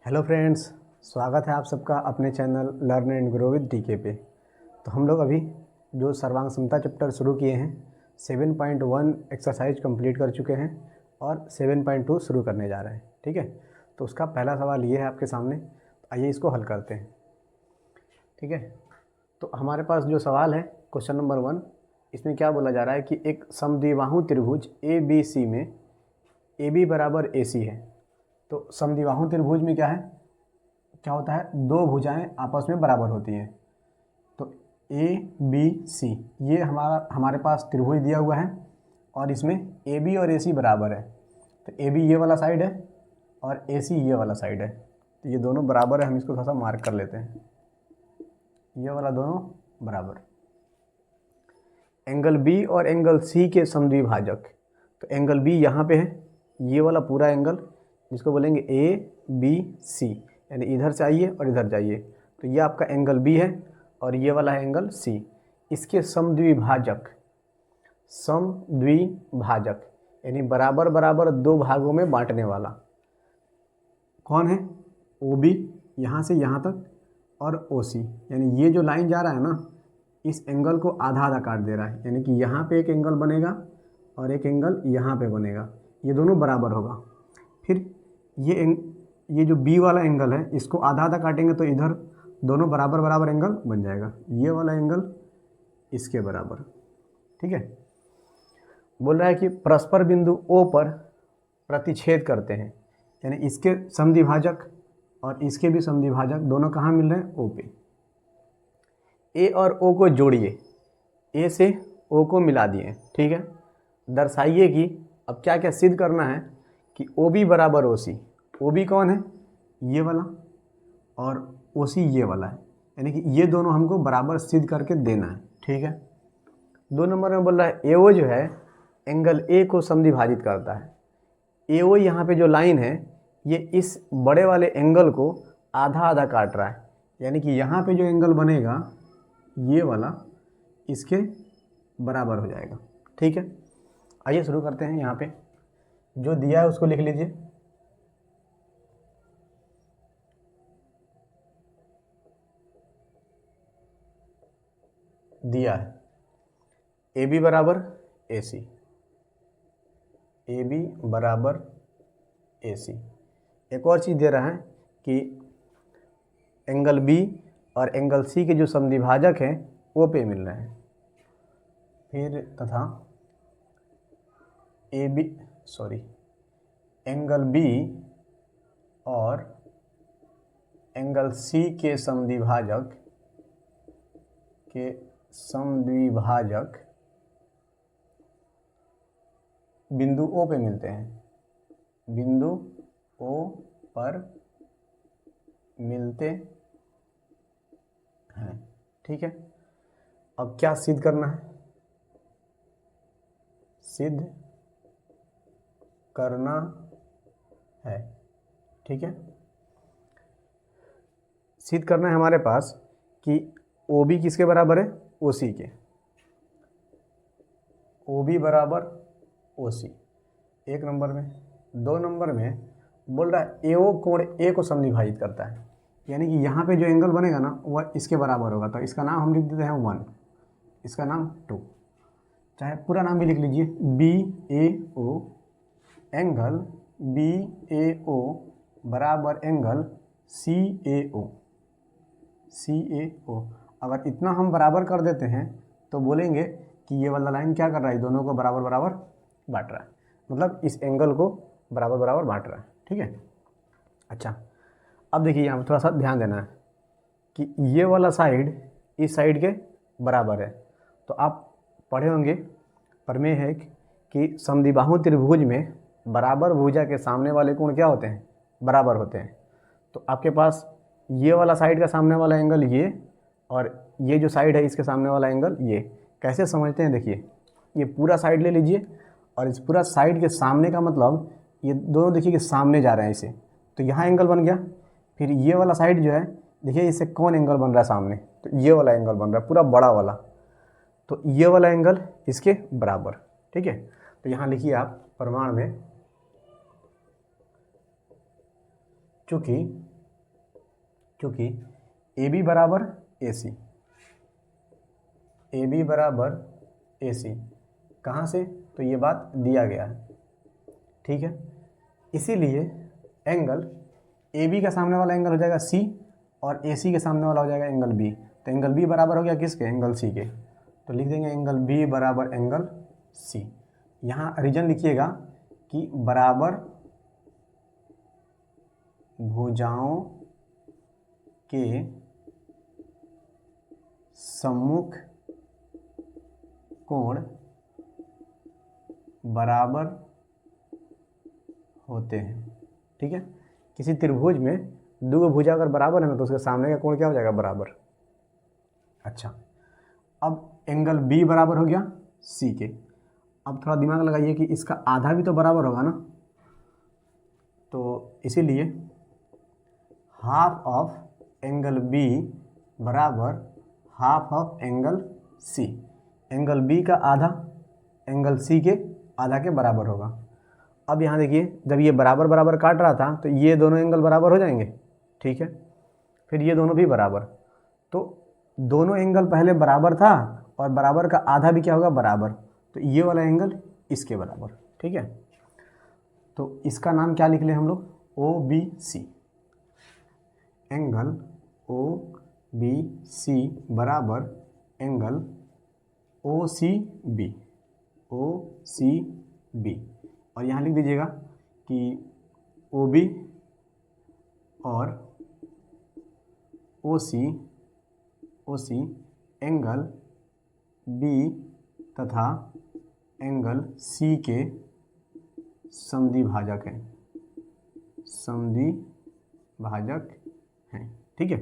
Hello friends, स्वागत है आप सबका अपने channel learn and grow with DK पे। तो हम लोग अभी जो सर्वांग समता चैप्टर शुरू किए हैं 7.1 एक्सरसाइज कंप्लीट कर चुके हैं और 7.2 शुरू करने जा रहे हैं। ठीक है, तो उसका पहला सवाल ये है आपके सामने। आइए इसको हल करते हैं। ठीक है, तो हमारे पास जो सवाल है क्वेश्चन नंबर 1, इसमें क्या बोला जा रहा है कि एक समद्विबाहु त्रिभुज ए बी सी में ए बी बराबर ए सी है। तो समद्विबाहु त्रिभुज में क्या होता है, दो भुजाएं आपस में बराबर होती हैं। तो ए बी सी ये हमारे पास त्रिभुज दिया हुआ है और इसमें ए बी और ए सी बराबर है। तो ए बी ये वाला साइड है और ए सी ये वाला साइड है। तो ये दोनों बराबर है, हम इसको थोड़ा सा मार्क कर लेते हैं। ये वाला दोनों बराबर। एंगल बी और एंगल सी के समद्विभाजक। तो एंगल बी यहाँ पे है, ये वाला पूरा एंगल जिसको बोलेंगे ए बी सी, यानी इधर से आइए और इधर जाइए। तो ये आपका एंगल बी है और ये वाला है एंगल सी। इसके समद्विभाजक यानी बराबर बराबर दो भागों में बांटने वाला कौन है? ओ बी यहाँ से यहाँ तक और ओ सी, यानी ये जो लाइन जा रहा है ना, इस एंगल को आधा आधा काट दे रहा है। यानी कि यहाँ पे एक एंगल बनेगा और एक एंगल यहाँ पे बनेगा, ये दोनों बराबर होगा। फिर ये जो बी वाला एंगल है इसको आधा आधा काटेंगे तो इधर दोनों बराबर बराबर एंगल बन जाएगा, ये वाला एंगल इसके बराबर। ठीक है, बोल रहा है कि परस्पर बिंदु O पर प्रतिच्छेद करते हैं, यानी इसके समद्विभाजक और इसके भी समद्विभाजक दोनों कहाँ मिल रहे हैं? O पे। ए और O को जोड़िए, ए से O को मिला दिए। ठीक है, दर्शाइए कि अब क्या क्या सिद्ध करना है कि OB बराबर OC। OB कौन है? ये वाला, और OC ये वाला है, यानी कि ये दोनों हमको बराबर सिद्ध करके देना है। ठीक है, 2 नंबर में बोल रहा है AO जो है एंगल A को समद्विभाजित करता है। AO यहाँ पे जो लाइन है ये इस बड़े वाले एंगल को आधा आधा काट रहा है, यानी कि यहाँ पे जो एंगल बनेगा ये वाला इसके बराबर हो जाएगा। ठीक है, आइए शुरू करते हैं। यहाँ पे जो दिया है उसको लिख लीजिए। दिया है ए बी बराबर ए सी, ए बी बराबर ए सी। एक और चीज़ दे रहा है कि एंगल बी और एंगल सी के जो समद्विभाजक हैं वो पे मिल रहे हैं। फिर तथा एंगल बी और एंगल सी के समद्विभाजक बिंदु O पे मिलते हैं, बिंदु O पर मिलते हैं। ठीक है, अब क्या सिद्ध करना है? सिद्ध करना है। ठीक है, सिद्ध करना है हमारे पास कि OB किसके बराबर है? OC के। OB बराबर OC 1 नंबर में। 2 नंबर में बोल रहा है AO कोण A को समद्विभाजित करता है, यानी कि यहाँ पे जो एंगल बनेगा ना वह इसके बराबर होगा। तो इसका नाम हम लिख देते हैं 1, इसका नाम 2, चाहे पूरा नाम भी लिख लीजिए। BAO एंगल BAO बराबर एंगल CAO। अगर इतना हम बराबर कर देते हैं तो बोलेंगे कि ये वाला लाइन क्या कर रहा है? दोनों को बराबर बराबर बांट रहा है, मतलब इस एंगल को बराबर बराबर बांट रहा है। ठीक है, अच्छा अब देखिए यहाँ पर थोड़ा सा ध्यान देना है कि ये वाला साइड इस साइड के बराबर है। तो आप पढ़े होंगे, प्रमेय है कि समद्विबाहु त्रिभुज में बराबर भुजा के सामने वाले कोण क्या होते हैं? बराबर होते हैं। तो आपके पास ये वाला साइड का सामने वाला एंगल ये, और ये जो साइड है इसके सामने वाला एंगल ये। कैसे समझते हैं? देखिए, ये पूरा साइड ले लीजिए और इस पूरा साइड के सामने का मतलब ये दोनों देखिए कि सामने जा रहे हैं इसे, तो यहाँ एंगल बन गया। फिर ये वाला साइड जो है देखिए इससे कौन एंगल बन रहा है सामने? तो ये वाला एंगल बन रहा है, पूरा बड़ा वाला। तो ये वाला एंगल इसके बराबर। ठीक है, तो यहाँ लिखिए आप प्रमाण में, चूँकि क्योंकि ए बी बराबर ए सी, ए बी बराबर ए सी कहाँ से, तो ये बात दिया गया है, ठीक है। इसीलिए एंगल ए बी का सामने वाला एंगल हो जाएगा सी और ए सी के सामने वाला हो जाएगा एंगल बी। तो एंगल बी बराबर हो गया किसके, एंगल सी के। तो लिख देंगे एंगल बी बराबर एंगल सी। यहाँ रीजन लिखिएगा कि बराबर भुजाओं के सम्मुख कोण बराबर होते हैं, ठीक है। किसी त्रिभुज में दो भुजा अगर बराबर है ना तो उसके सामने का कोण क्या हो जाएगा, बराबर। अच्छा, अब एंगल बी बराबर हो गया सी के। अब थोड़ा दिमाग लगाइए कि इसका आधा भी तो बराबर होगा ना, तो इसीलिए हाफ ऑफ एंगल बी बराबर half of angle C. Angle B का आधा एंगल सी के आधा के बराबर होगा। अब यहाँ देखिए, जब ये बराबर बराबर काट रहा था तो ये दोनों एंगल बराबर हो जाएंगे, ठीक है। फिर ये दोनों भी बराबर, तो दोनों एंगल पहले बराबर था और बराबर का आधा भी क्या होगा, बराबर। तो ये वाला एंगल इसके बराबर, ठीक है। तो इसका नाम क्या लिख लें हम लोग, O B C. Angle O B C बराबर angle O C B, O C B. और यहाँ लिख दीजिएगा कि ओ बी और ओ सी एंगल बी तथा एंगल सी के समद्वि भाजक हैं, समद्वि भाजक हैं, ठीक है।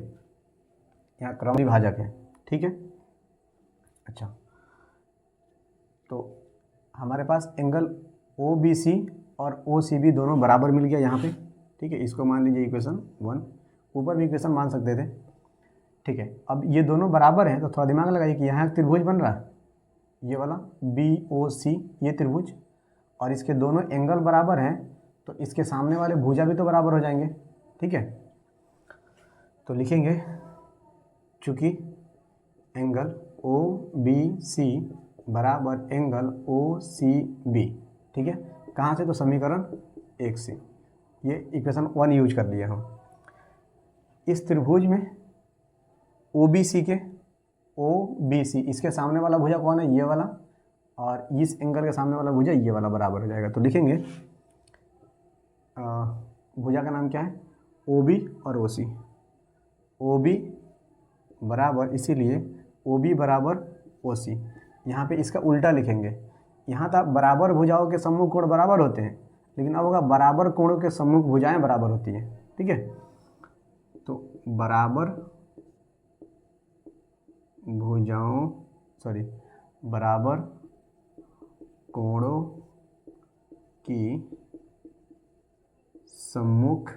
यहाँ क्रम भाजक है, ठीक है। अच्छा, तो हमारे पास एंगल ओ बी सी और ओ सी बी दोनों बराबर मिल गया यहाँ पे, ठीक है। इसको मान लीजिए इक्वेशन 1, ऊपर भी इक्वेशन मान सकते थे, ठीक है। अब ये दोनों बराबर हैं तो थोड़ा दिमाग लगाइए कि यहाँ एक त्रिभुज बन रहा है, ये वाला बी ओ सी, ये त्रिभुज, और इसके दोनों एंगल बराबर हैं तो इसके सामने वाले भुजा भी तो बराबर हो जाएंगे, ठीक है। तो लिखेंगे चूँकि एंगल ओ बी सी बराबर एंगल ओ सी बी, ठीक है। कहाँ से, तो समीकरण 1 से, ये इक्वेशन 1 यूज कर लिया हम। इस त्रिभुज में ओ बी सी के, ओ बी सी, इसके सामने वाला भुजा कौन है, ये वाला, और इस एंगल के सामने वाला भुजा ये वाला बराबर हो जाएगा। तो लिखेंगे भुजा का नाम क्या है, ओ बी और ओ सी। ओ बी बराबर, इसीलिए ओ बी बराबर ओ सी। यहाँ पे इसका उल्टा लिखेंगे, यहाँ तक बराबर भुजाओं के सम्मुख कोण बराबर होते हैं, लेकिन अब होगा बराबर कोणों के सम्मुख भुजाएं बराबर होती हैं, ठीक है। तो बराबर भुजाओं, बराबर कोणों की सम्मुख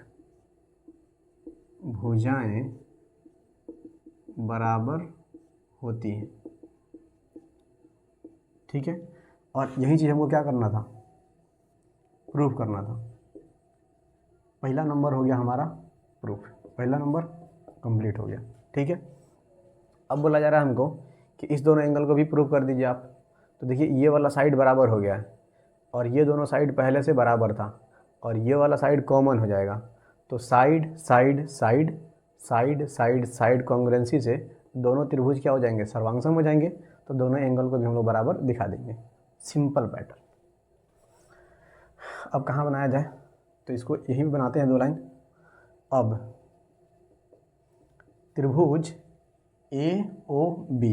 भुजाएं बराबर होती हैं, ठीक है। और यही चीज़ हमको क्या करना था, प्रूफ करना था। पहला नंबर हो गया हमारा प्रूफ, पहला नंबर कंप्लीट हो गया, ठीक है। अब बोला जा रहा है हमको कि इस दोनों एंगल को भी प्रूफ कर दीजिए आप। तो देखिए, ये वाला साइड बराबर हो गया है और ये दोनों साइड पहले से बराबर था और ये वाला साइड कॉमन हो जाएगा। तो side side side side side side congruency से दोनों त्रिभुज क्या हो जाएंगे, सर्वांगसम हो जाएंगे। तो दोनों एंगल को भी हम लोग बराबर दिखा देंगे, सिंपल पैटर्न। अब कहाँ बनाया जाए, तो इसको यहीं बनाते हैं 2 लाइन। अब त्रिभुज ए ओ बी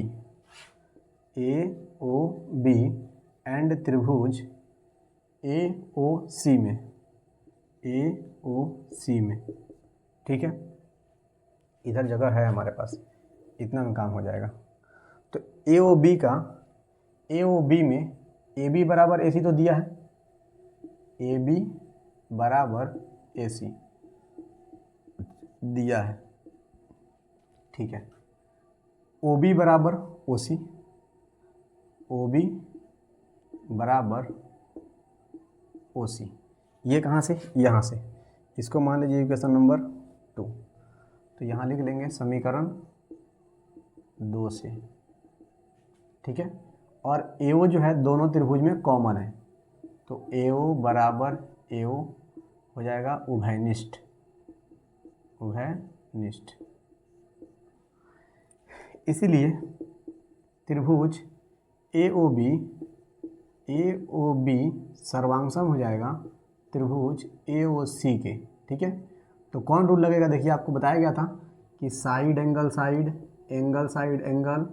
एंड त्रिभुज ए ओ सी में, ठीक है। इधर जगह है हमारे पास, इतना में काम हो जाएगा। तो ए ओ बी में ए बी बराबर ए सी तो दिया है, ए बी बराबर ए सी दिया है, ठीक है। ओ बी बराबर ओ सी, ओ बी बराबर ओ सी, ये कहाँ से, यहाँ से। इसको मान लीजिए इक्वेशन नंबर 2। तो तो यहाँ लिख लेंगे समीकरण 2 से, ठीक है। और AO जो है दोनों त्रिभुज में कॉमन है, तो AO बराबर AO हो जाएगा उभयनिष्ठ, उभयनिष्ठ। इसीलिए त्रिभुज AOB सर्वांगसम हो जाएगा त्रिभुज AOC के, ठीक है। तो कौन रूल लगेगा, देखिए आपको बताया गया था कि side angle side, angle side angle,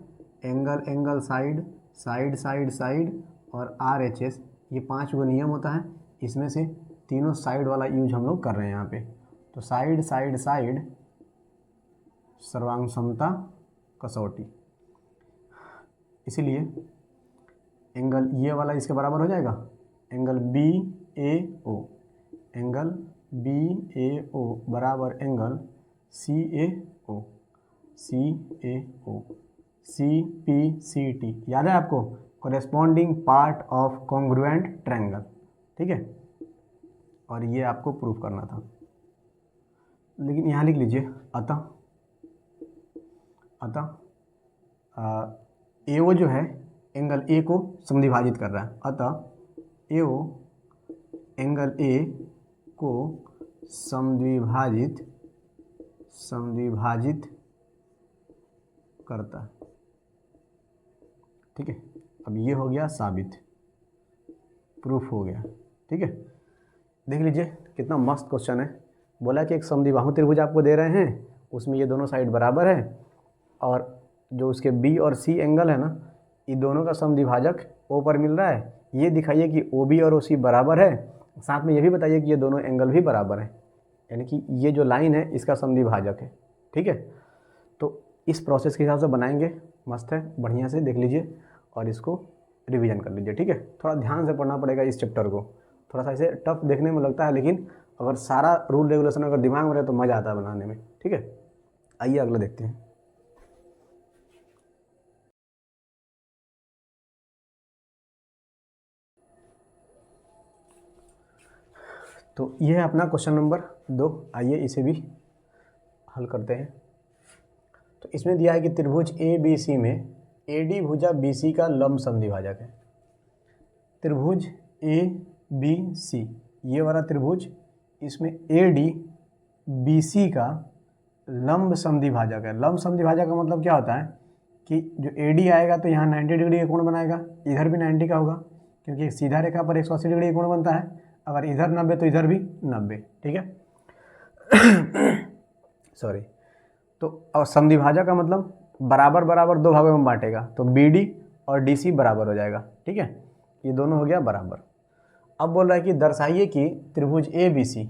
angle angle side, side side side और RHS, ये 5 गो नियम होता है। इसमें से तीनों साइड वाला यूज हम लोग कर रहे हैं यहाँ पे। तो साइड साइड साइड सर्वांग समता कसौटी, इसीलिए एंगल ये वाला इसके बराबर हो जाएगा एंगल BAO, एंगल BAO बराबर एंगल CAO, CPCT, याद है आपको, corresponding part of congruent triangle, ठीक है। और ये आपको प्रूफ करना था, लेकिन यहाँ लिख लीजिए अतः AO जो है एंगल A को समद्विभाजित कर रहा है, अतः AO एंगल A को समद्विभाजित करता है, ठीक है। अब ये हो गया साबित, प्रूफ हो गया, ठीक है। देख लीजिए कितना मस्त क्वेश्चन है। बोला कि एक समद्विबाहु त्रिभुज आपको दे रहे हैं, उसमें ये दोनों साइड बराबर है, और जो उसके B और C एंगल है ना, ये दोनों का समद्विभाजक O पर मिल रहा है। ये दिखाइए कि OB और OC बराबर है, साथ में ये भी बताइए कि ये दोनों एंगल भी बराबर हैं, यानी कि ये जो लाइन है इसका समद्विभाजक है, ठीक है। तो इस प्रोसेस के हिसाब से बनाएंगे, मस्त है, बढ़िया से देख लीजिए और इसको रिवीजन कर लीजिए, ठीक है। थोड़ा ध्यान से पढ़ना पड़ेगा इस चैप्टर को, थोड़ा सा इसे टफ देखने में लगता है, लेकिन अगर सारा रूल रेगुलेशन अगर दिमाग में रहे तो मज़ा आता है बनाने में, ठीक है। आइए अगला देखते हैं। तो ये है अपना क्वेश्चन नंबर 2, आइए इसे भी हल करते हैं। तो इसमें दिया है कि त्रिभुज ABC में AD भुजा BC का लंब समद्विभाजक है। त्रिभुज ABC ये वाला त्रिभुज, इसमें AD BC का लंब समद्विभाजक है। लंब समद्विभाजक का मतलब क्या होता है कि जो AD आएगा तो यहाँ 90 डिग्री का कोण बनाएगा, इधर भी 90 का होगा, क्योंकि सीधा रेखा पर 180 डिग्री का कोण बनता है। अगर इधर 90 तो इधर भी 90, ठीक है। सॉरी। तो और समद्विभाजक का मतलब बराबर बराबर दो भागों में बांटेगा, तो BD और DC बराबर हो जाएगा, ठीक है। ये दोनों हो गया बराबर। अब बोल रहा है कि दर्शाइए कि त्रिभुज ABC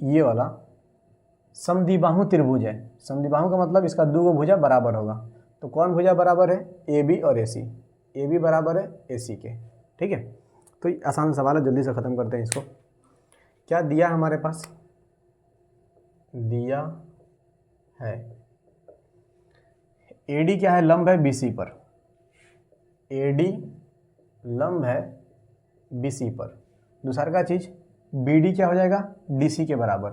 ये वाला समद्विबाहु त्रिभुज है। समद्विबाहु का मतलब इसका दो गो भुजा बराबर होगा, तो कौन भुजा बराबर है, AB और AC, AB बराबर है AC के, ठीक है। तो ये आसान सवाल है, जल्दी से ख़त्म करते हैं इसको। क्या दिया हमारे पास, दिया है AD क्या है, लंब है BC पर, AD लंब है BC पर। दूसरा का चीज़ BD क्या हो जाएगा, DC के बराबर,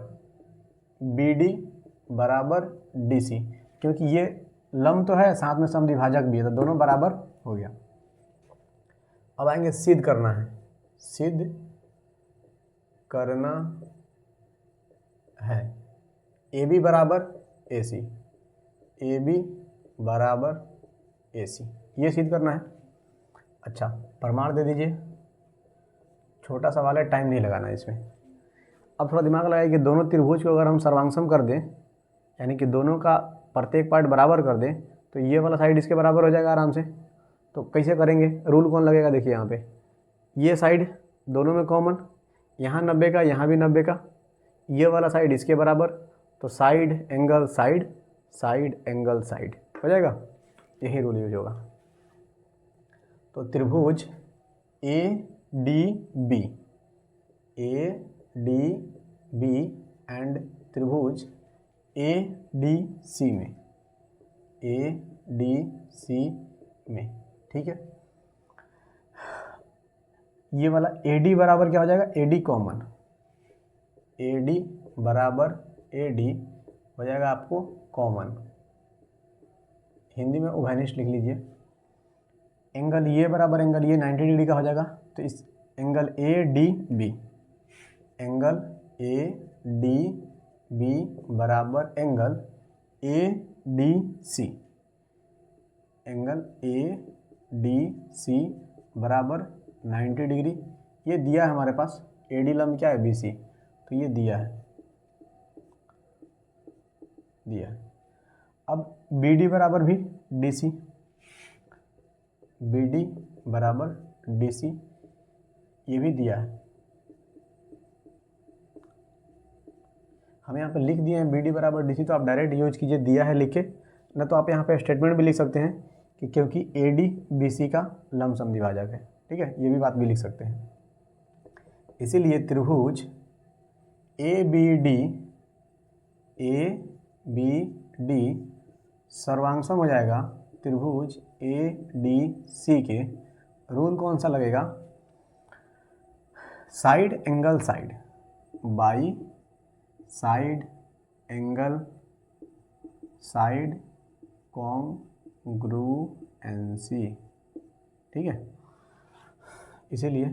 BD बराबर DC, क्योंकि ये लंब तो है साथ में समद्विभाजक भी है, तो दोनों बराबर हो गया। अब आएंगे सिद्ध करना है, सिद्ध करना है AB बराबर AC, AB बराबर AC, ये सिद्ध करना है। अच्छा, प्रमाण दे दीजिए, छोटा सवाल है, टाइम नहीं लगाना इसमें। अब थोड़ा दिमाग लगाइए कि दोनों त्रिभुज को अगर हम सर्वांगसम कर दें, यानी कि दोनों का प्रत्येक पार्ट बराबर कर दें, तो ये वाला साइड इसके बराबर हो जाएगा आराम से। तो कैसे करेंगे, रूल कौन लगेगा, देखिए यहाँ पे ये साइड दोनों में कॉमन, यहाँ 90 का, यहाँ भी 90 का, ये वाला साइड इसके बराबर, तो side angle side, side angle side हो जाएगा, यही रूल यूज होगा। तो त्रिभुज ADB एंड त्रिभुज ADC में, ठीक है। ये वाला AD बराबर क्या हो जाएगा, AD कॉमन, AD बराबर AD, हो जाएगा आपको कॉमन, हिंदी में उभयनिष्ठ लिख लीजिए। एंगल ये बराबर एंगल ये 90 डिग्री का हो जाएगा, तो इस angle A D B, angle A D B बराबर angle A D C, angle A D C बराबर 90 डिग्री। ये दिया है हमारे पास, ए डी लंब क्या है बी सी, तो ये दिया है। अब बी डी बराबर भी डी सी, बी डी बराबर डी सी, ये भी दिया है। हम यहाँ पे लिख दिए हैं बी डी बराबर डी सी, तो आप डायरेक्ट यूज कीजिए दिया है लिख के, न तो आप यहाँ पे स्टेटमेंट भी लिख सकते हैं कि क्योंकि ए डी बी सी का लंब समद्विभाजक है, ठीक है, ये भी बात भी लिख सकते हैं। इसीलिए त्रिभुज ए बी डी सर्वांगसम हो जाएगा त्रिभुज ए डी सी के। रूल कौन सा लगेगा, side angle side by side angle side congruency, ठीक है। इसीलिए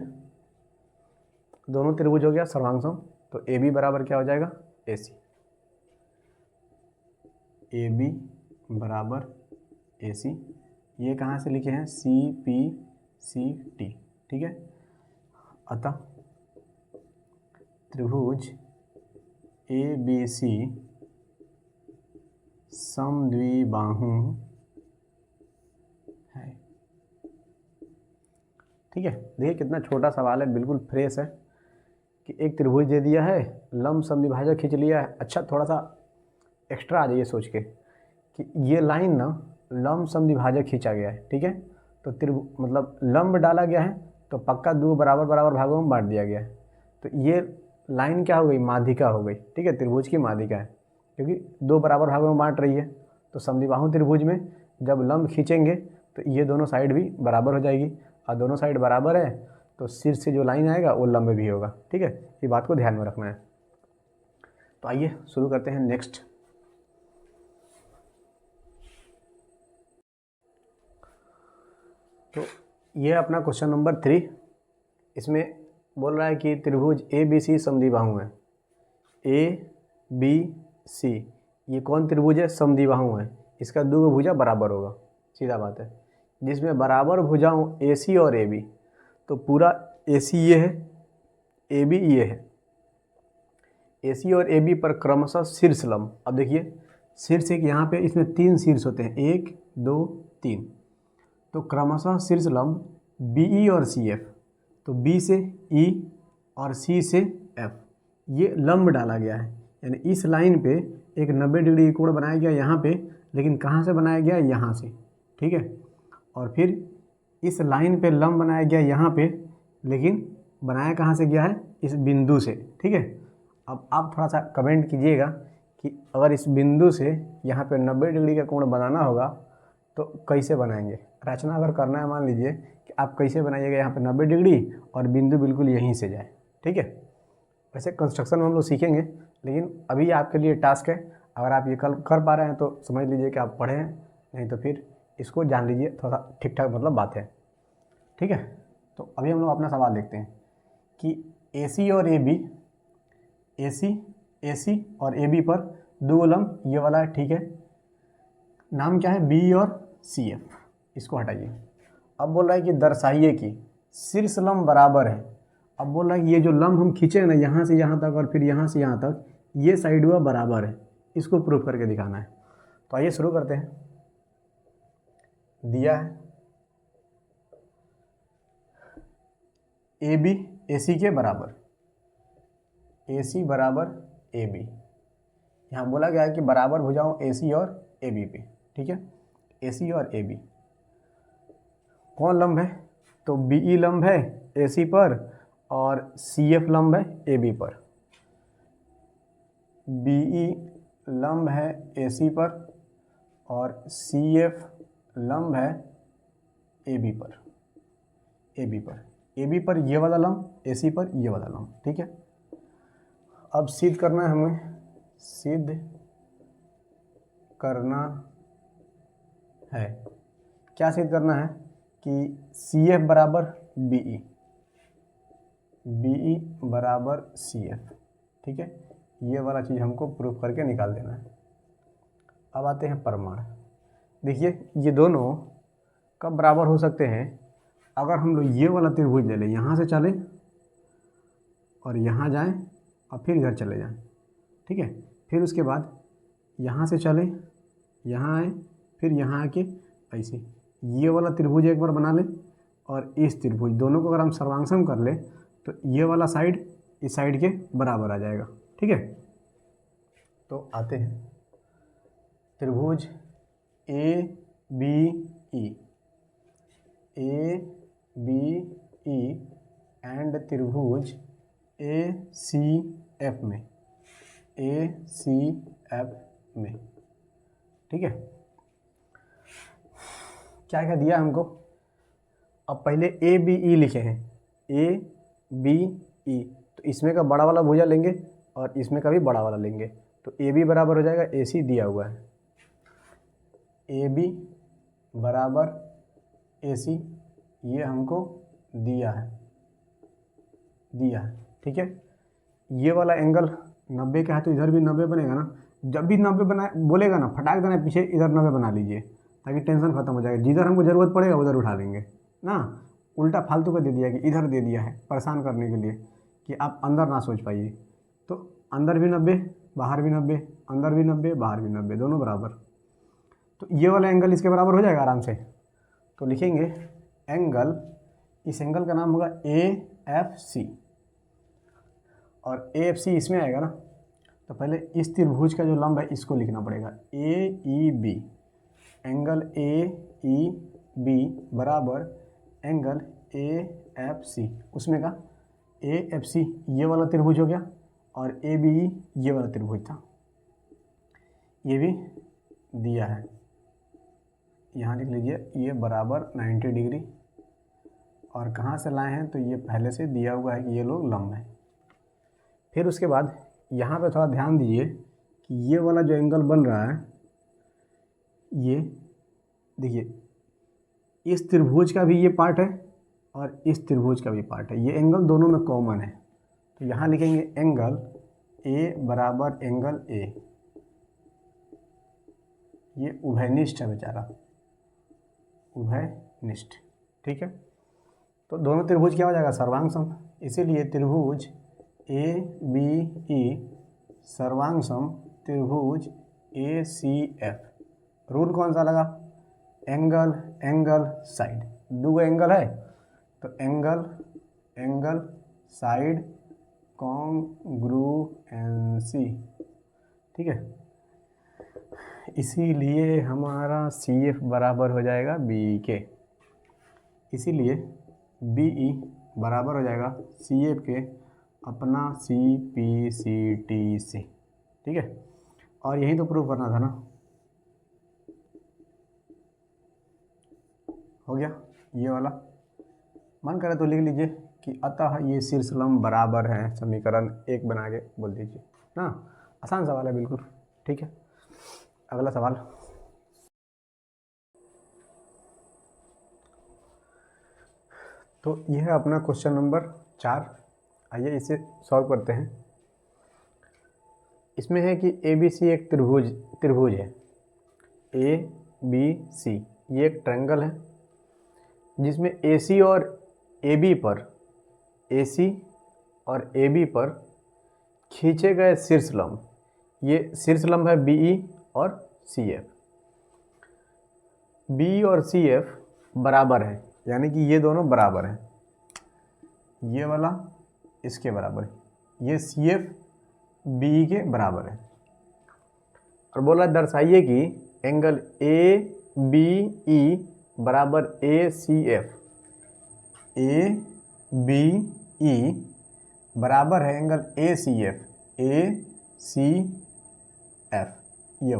दोनों त्रिभुज हो गया सर्वांगसम, तो ए बी बराबर क्या हो जाएगा ए सी, ए बी बराबर ए सी। ये कहाँ से लिखे हैं, सी पी सी टी, ठीक है। अतः त्रिभुज ए बी सी समद्विबाहु है, ठीक है। देखिए कितना छोटा सवाल है, बिल्कुल फ्रेश है कि एक त्रिभुज दे दिया है, लंब समद्विभाजक खींच लिया है। अच्छा थोड़ा सा एक्स्ट्रा आ जाइए सोच के कि ये लाइन ना लंब समद्विभाजक खींचा गया है, ठीक है। तो मतलब लंब डाला गया है तो पक्का दो बराबर बराबर भागों में बांट दिया गया है, तो ये लाइन क्या हो गई, माध्यिका हो गई, ठीक है, त्रिभुज की माध्यिका है, क्योंकि दो बराबर भागों में बांट रही है। तो समद्विबाहु त्रिभुज में जब लंब खींचेंगे तो ये दोनों साइड भी बराबर हो जाएगी, और दोनों साइड बराबर है तो शीर्ष से जो लाइन आएगा वो लंब भी होगा, ठीक है। ये बात को ध्यान में रखना है। तो आइए शुरू करते हैं नेक्स्ट। तो ये अपना क्वेश्चन नंबर 3, इसमें बोल रहा है कि त्रिभुज ए बी सी समद्विबाहु है। ए बी सी ये कौन त्रिभुज है, समद्विबाहु है, इसका दो भुजा बराबर होगा, सीधा बात है। जिसमें बराबर भुजाओं ए सी और ए बी, तो पूरा ए सी ये है, ए बी ये है। ए सी और ए बी पर क्रमशः शीर्ष लंब, अब देखिए शीर्ष एक यहाँ पे, इसमें 3 शीर्ष होते हैं, 1 2 3, तो क्रमशः शीर्ष लंब बी ई और सी एफ, तो बी से ई और सी से एफ, ये लंब डाला गया है। यानी इस लाइन पे एक 90 डिग्री कोण बनाया गया यहाँ पे, लेकिन कहाँ से बनाया गया, यहाँ से, ठीक है। और फिर इस लाइन पे लंब बनाया गया यहाँ पे, लेकिन बनाया कहाँ से गया है, इस बिंदु से, ठीक है। अब आप थोड़ा सा कमेंट कीजिएगा कि अगर इस बिंदु से यहाँ पे 90 डिग्री का कोण बनाना होगा तो कैसे बनाएंगे। रचना अगर करना है, मान लीजिए कि आप कैसे बनाइएगा यहाँ पे 90 डिग्री और बिंदु बिल्कुल यहीं से जाए, ठीक है। वैसे कंस्ट्रक्शन में हम लोग सीखेंगे, लेकिन अभी आपके लिए टास्क है। अगर आप ये कल कर पा रहे हैं तो समझ लीजिए कि आप पढ़े हैं, नहीं तो फिर इसको जान लीजिए, थोड़ा ठीक ठाक मतलब बात है, ठीक है। तो अभी हम लोग अपना सवाल देखते हैं कि ए सी और ए बी, ए सी और ए बी पर दो लंब ये वाला है, ठीक है। नाम क्या है, बी और सी एफ, इसको हटाइए। अब बोल रहा है कि दर्शाइए कि शीर्ष लंब बराबर है। अब बोल रहा है कि ये जो लंब हम खींचे हैं ना, यहाँ से यहाँ तक और फिर यहाँ से यहाँ तक, ये साइड हुआ बराबर है, इसको प्रूफ करके दिखाना है। तो आइए शुरू करते हैं। दिया है ए बी ए सी के बराबर, ए सी बराबर ए बी, यहाँ बोला गया है कि बराबर भुजाओं ए सी और ए बी पे, ठीक है। ए सी और ए बी कौन लंब है, तो बी ई लंब है ए सी पर और सी एफ लंब है ए बी पर। बी ई लंब है ए सी पर और सी एफ लंब है ए बी पर, ए बी पर, ए बी पर ये वाला लंब, ए सी पर ये वाला लंब, ठीक है। अब सिद्ध करना है हमें, सिद्ध करना है। क्या सिद्ध करना है कि सी एफ बराबर बी ई, बी ई बराबर सी एफ। ठीक है, ये वाला चीज़ हमको प्रूफ करके निकाल देना है। अब आते हैं प्रमाण। देखिए ये दोनों कब बराबर हो सकते हैं, अगर हम लोग ये वाला त्रिभुज ले लें, यहाँ से चलें और यहाँ जाएं और फिर इधर चले जाएं। ठीक है, फिर उसके बाद यहाँ से चलें, यहाँ आए, फिर यहाँ आके ऐसे ये वाला त्रिभुज एक बार बना लें और इस त्रिभुज दोनों को अगर हम सर्वांगसम कर लें तो ये वाला साइड इस साइड के बराबर आ जाएगा। ठीक है, तो आते हैं त्रिभुज A B E, A B E and त्रिभुज ए सी एफ में, ए सी एफ में। ठीक है, क्या क्या दिया हमको, अब पहले ए बी ई लिखे हैं, ए बी ई, तो इसमें का बड़ा वाला भुजा लेंगे और इसमें का भी बड़ा वाला लेंगे, तो ए बी बराबर हो जाएगा ए सी दिया हुआ है, ए बी बराबर ए सी, ये हमको दिया है। ठीक है, ये वाला एंगल 90 का है तो इधर भी 90 बनेगा ना। जब भी 90 बना बोलेगा ना, फटाक देना पीछे इधर 90 बना लीजिए ताकि टेंशन खत्म हो जाएगा। जिधर हमको ज़रूरत पड़ेगा उधर उठा लेंगे ना। उल्टा फालतू का दे दिया कि इधर दे दिया है परेशान करने के लिए कि आप अंदर ना सोच पाइए। तो अंदर भी 90 बाहर भी 90, अंदर भी 90 बाहर भी 90, दोनों बराबर। तो ये वाला एंगल इसके बराबर हो जाएगा आराम से। तो लिखेंगे एंगल, इस एंगल का नाम होगा ए एफ सी, और ए एफ सी इसमें आएगा ना। तो पहले इस त्रिभुज का जो लंब है इसको लिखना पड़ेगा, A E B, angle A E B बराबर एंगल ए एफ सी, उसमें का ए एफ सी ये वाला त्रिभुज हो गया और ए बी ई ये वाला त्रिभुज था, ये भी दिया है। यहाँ लिख लीजिए ये बराबर 90 डिग्री, और कहाँ से लाए हैं तो ये पहले से दिया हुआ है कि ये लोग लंब हैं। फिर उसके बाद यहाँ पे थोड़ा ध्यान दीजिए कि ये वाला जो एंगल बन रहा है, ये देखिए इस त्रिभुज का भी ये पार्ट है और इस त्रिभुज का भी पार्ट है, ये एंगल दोनों में कॉमन है। तो यहाँ लिखेंगे एंगल ए बराबर एंगल ए, ये उभयनिष्ठ है बेचारा, उभयनिष्ठ। ठीक है, तो दोनों त्रिभुज क्या हो जाएगा, सर्वांग सम। इसीलिए त्रिभुज ए बी ई सर्वांग सम त्रिभुज ए सी एफ। रूल कौन सा लगा, एंगल एंगल साइड, दो एंगल है तो एंगल एंगल साइड कॉन्ग्रुएंसी। ठीक है, इसीलिए हमारा सी एफ बराबर हो जाएगा बी के, इसीलिए बी ई बराबर हो जाएगा सी एफ के अपना सी पी सी टी से। ठीक है, और यही तो प्रूफ करना था ना, हो गया ये वाला। मन करे तो लिख लीजिए कि अतः ये शीर्षलंब बराबर है, समीकरण 1 बना के बोल दीजिए ना। आसान सवाल है बिल्कुल। ठीक है, अगला सवाल, तो यह है अपना क्वेश्चन नंबर 4। आइए इसे सॉल्व करते हैं। इसमें है कि ए बी सी एक त्रिभुज है, ए बी सी ये एक ट्रायंगल है जिसमें ए सी और ए बी पर, ए सी और ए बी पर खींचे गए शीर्षलंब, ये शीर्षलंब है बी ई और सी एफ। बी और सी एफ बराबर है, यानी कि ये दोनों बराबर हैं, ये वाला इसके बराबर है, ये सी एफ बी के बराबर है। और बोला दर्शाइए कि एंगल ए बी ई बराबर ए सी एफ, ए बी ई बराबर है angle A C F, A C F, ये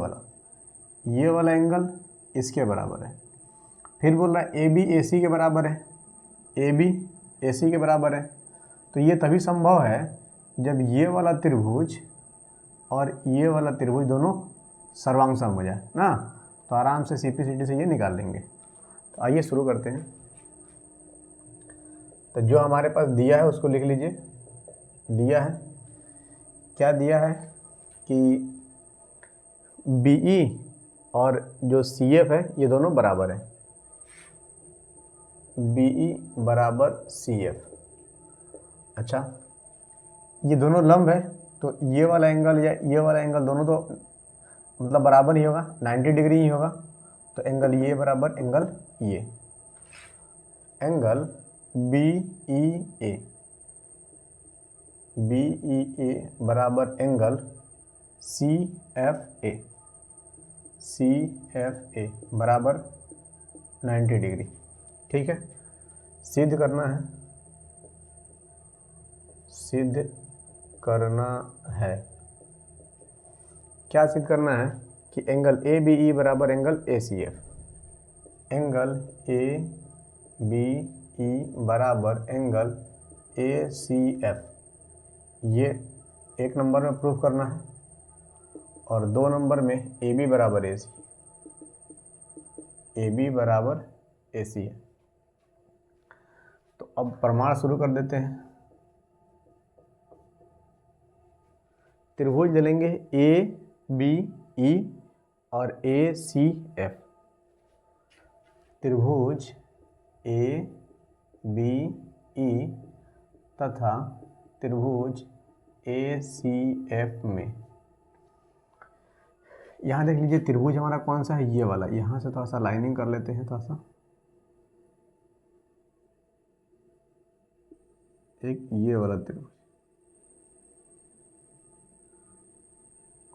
वाला एंगल इसके बराबर है। फिर बोल रहा है ए बी ए सी के बराबर है, ए बी ए सी के बराबर है। तो ये तभी संभव है जब ये वाला त्रिभुज और ये वाला त्रिभुज दोनों सर्वांग सम हो जाए ना, तो आराम से CP/CD से ये निकाल लेंगे। तो आइए शुरू करते हैं। तो जो हमारे पास दिया है उसको लिख लीजिए। दिया है, क्या दिया है कि BE और जो CF है ये दोनों बराबर है। BE बराबर CF। अच्छा, ये दोनों लंब है, तो ये वाला एंगल या ये वाला एंगल दोनों तो मतलब बराबर ही होगा, 90 डिग्री ही होगा। तो एंगल ये बराबर एंगल ये, एंगल BEA, BEA बराबर एंगल CFA, CFA बराबर 90 डिग्री। ठीक है, सिद्ध करना है, सिद्ध करना है। क्या सिद्ध करना है कि एंगल ABE बराबर एंगल ACF, एंगल ABE बराबर एंगल ACF, ये 1 नंबर में प्रूफ करना है, और 2 नंबर में AB बराबर AC, AB बराबर AC है। तो अब प्रमाण शुरू कर देते हैं। त्रिभुज ले लेंगे ABE और ACF, त्रिभुज ABE तथा त्रिभुज ACF में, यहाँ देख लीजिए त्रिभुज हमारा कौन सा है, ये वाला। यहाँ से थोड़ा सा लाइनिंग कर लेते हैं, थोड़ा सा एक ये वाला त्रिभुज,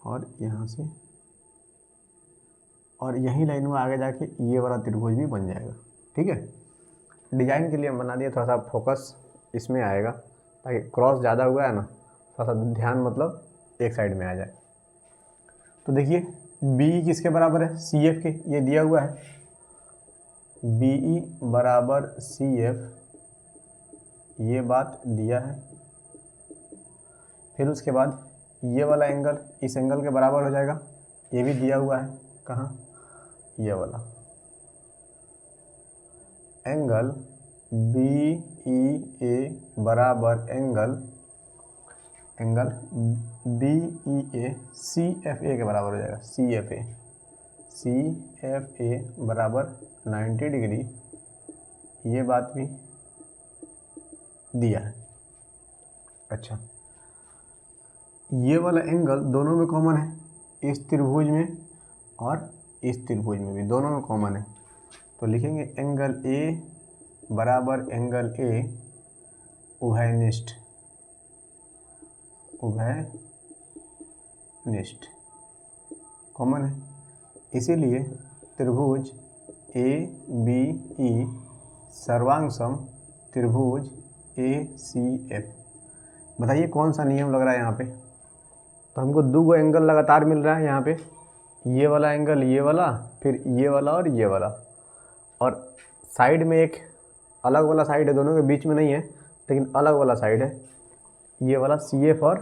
और यहाँ से, और यही लाइन में आगे जाके ये वाला त्रिभुज भी बन जाएगा। ठीक है, डिजाइन के लिए हम बना दिए, थोड़ा सा फोकस इसमें आएगा ताकि क्रॉस ज़्यादा हुआ है ना, थोड़ा सा ध्यान मतलब एक साइड में आ जाए। तो देखिए BE किसके बराबर है, CF के, ये दिया हुआ है। BE बराबर CF, ये बात दिया है। फिर उसके बाद ये वाला एंगल इस एंगल के बराबर हो जाएगा, ये भी दिया हुआ है। कहाँ, ये वाला एंगल BEA बराबर एंगल BEA CFA के बराबर हो जाएगा, CFA बराबर 90 डिग्री, ये बात भी दिया है। अच्छा, ये वाला एंगल दोनों में कॉमन है, इस त्रिभुज में और इस त्रिभुज में भी दोनों में कॉमन है। तो लिखेंगे एंगल A बराबर एंगल A उभयनिष्ठ, उभयनिष्ठ कॉमन है, इसीलिए त्रिभुज ABE सर्वांग सम त्रिभुज ACF। बताइए कौन सा नियम लग रहा है यहाँ पे। तो हमको दो एंगल लगातार मिल रहा है यहाँ पे, ये वाला एंगल, ये वाला, फिर ये वाला और ये वाला, और साइड में एक अलग वाला साइड है, दोनों के बीच में नहीं है लेकिन अलग वाला साइड है, ये वाला CF और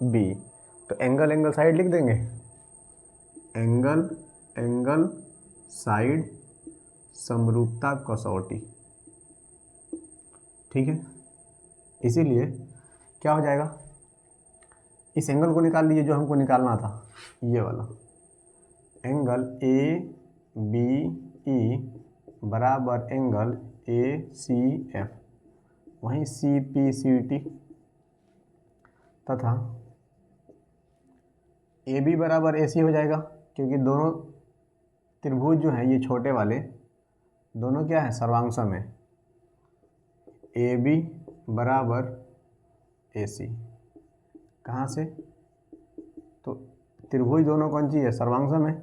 B। तो एंगल एंगल साइड लिख देंगे, एंगल एंगल साइड समरूपता कसौटी। ठीक है, इसीलिए क्या हो जाएगा, इस एंगल को निकाल लीजिए जो हमको निकालना था, ये वाला एंगल ABE बराबर एंगल ACF, वहीं CPCT तथा AB बराबर AC हो जाएगा, क्योंकि दोनों त्रिभुज जो हैं ये छोटे वाले दोनों क्या है, सर्वांगसम है। AB बराबर AC, कहाँ से, तो त्रिभुज दोनों कौन सी है, सर्वांगसम है,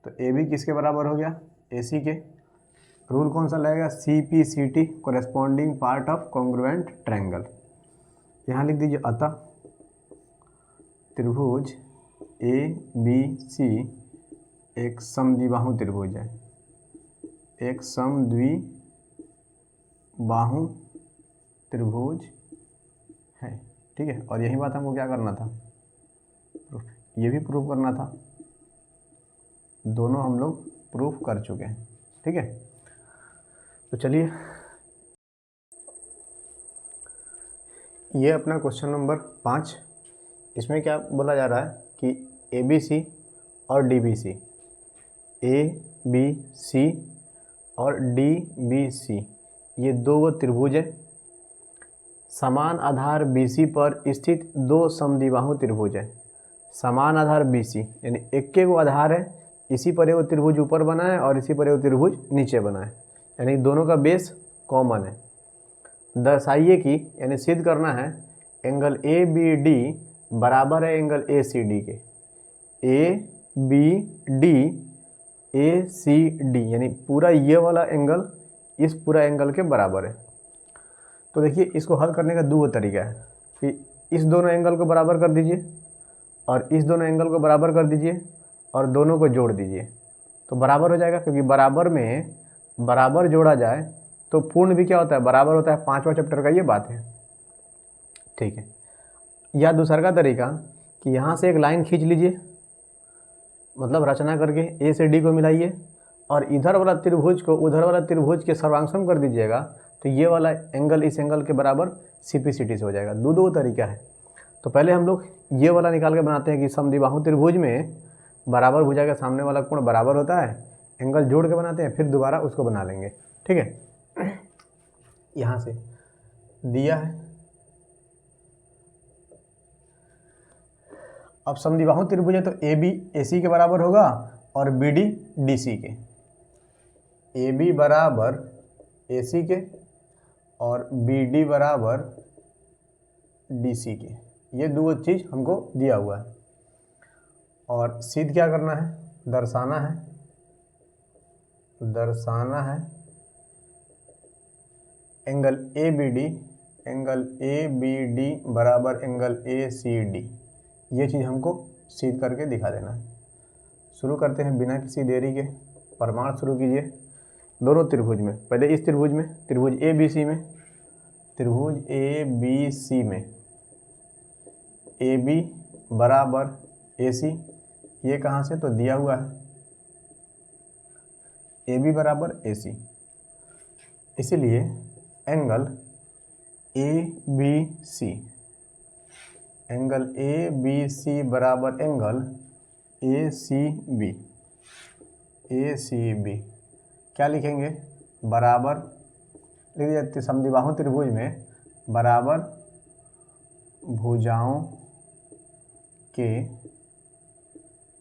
तो AB किसके बराबर हो गया, AC के। रूल कौन सा लगेगा, CPCT corresponding part of congruent triangle. यहाँ लिख दीजिए, अतः त्रिभुज ABC एक समद्विबाहु त्रिभुज है, एक समद्विबाहु त्रिभुज है। ठीक है, और यही बात हमको क्या करना था, ये भी प्रूव करना था। दोनों हम लोग प्रूफ कर चुके हैं। ठीक है, तो चलिए ये अपना क्वेश्चन नंबर 5, इसमें क्या बोला जा रहा है कि ABC और DBC, ABC और DBC ये दो त्रिभुज है। समान आधार BC पर स्थित दो समद्विबाहु त्रिभुज है। समान आधार BC यानी एक को आधार है, इसी पर एगो त्रिभुज ऊपर बना है और इसी पर एगो त्रिभुज नीचे बना है, यानी दोनों का बेस कॉमन है। दर्शाइए कि यानी सिद्ध करना है एंगल ABD बराबर है एंगल ACD के। ABD ACD यानी पूरा ये वाला एंगल इस पूरा एंगल के बराबर है। तो देखिए इसको हल करने का दो तरीका है कि इस दोनों एंगल को बराबर कर दीजिए और इस दोनों एंगल को बराबर कर दीजिए और दोनों को जोड़ दीजिए तो बराबर हो जाएगा, क्योंकि बराबर में बराबर जोड़ा जाए तो पूर्ण भी क्या होता है, बराबर होता है। 5वां चैप्टर का ये बात है। ठीक है, या दूसरा का तरीका कि यहाँ से एक लाइन खींच लीजिए, मतलब रचना करके A से D को मिलाइए और इधर वाला त्रिभुज को उधर वाला त्रिभुज के सर्वांगसम कर दीजिएगा, तो ये वाला एंगल इस एंगल के बराबर CPCT से हो जाएगा। दो तरीका है। तो पहले हम लोग ये वाला निकाल के बनाते हैं कि समद्विबाहु त्रिभुज में बराबर भुजा का सामने वाला कोण बराबर होता है, एंगल जोड़ के बनाते हैं, फिर दोबारा उसको बना लेंगे। ठीक है, यहाँ से दिया है। अब समद्विबाहु त्रिभुज है तो AB AC के बराबर होगा और BD DC के। AB बराबर AC के और BD बराबर DC के, ये दो चीज़ हमको दिया हुआ है। और सिद्ध क्या करना है, दर्शाना है एंगल ABD बराबर एंगल ACD, ये चीज़ हमको सिद्ध करके दिखा देना है। शुरू करते हैं बिना किसी देरी के। प्रमाण शुरू कीजिए दोनों त्रिभुज में। पहले इस त्रिभुज में, त्रिभुज ABC में AB बराबर AC, ये कहाँ से, तो दिया हुआ है AB बराबर AC, इसीलिए एंगल ABC बराबर एंगल ACB क्या लिखेंगे, बराबर लिख दिया। समद्विबाहु त्रिभुज में बराबर भुजाओं के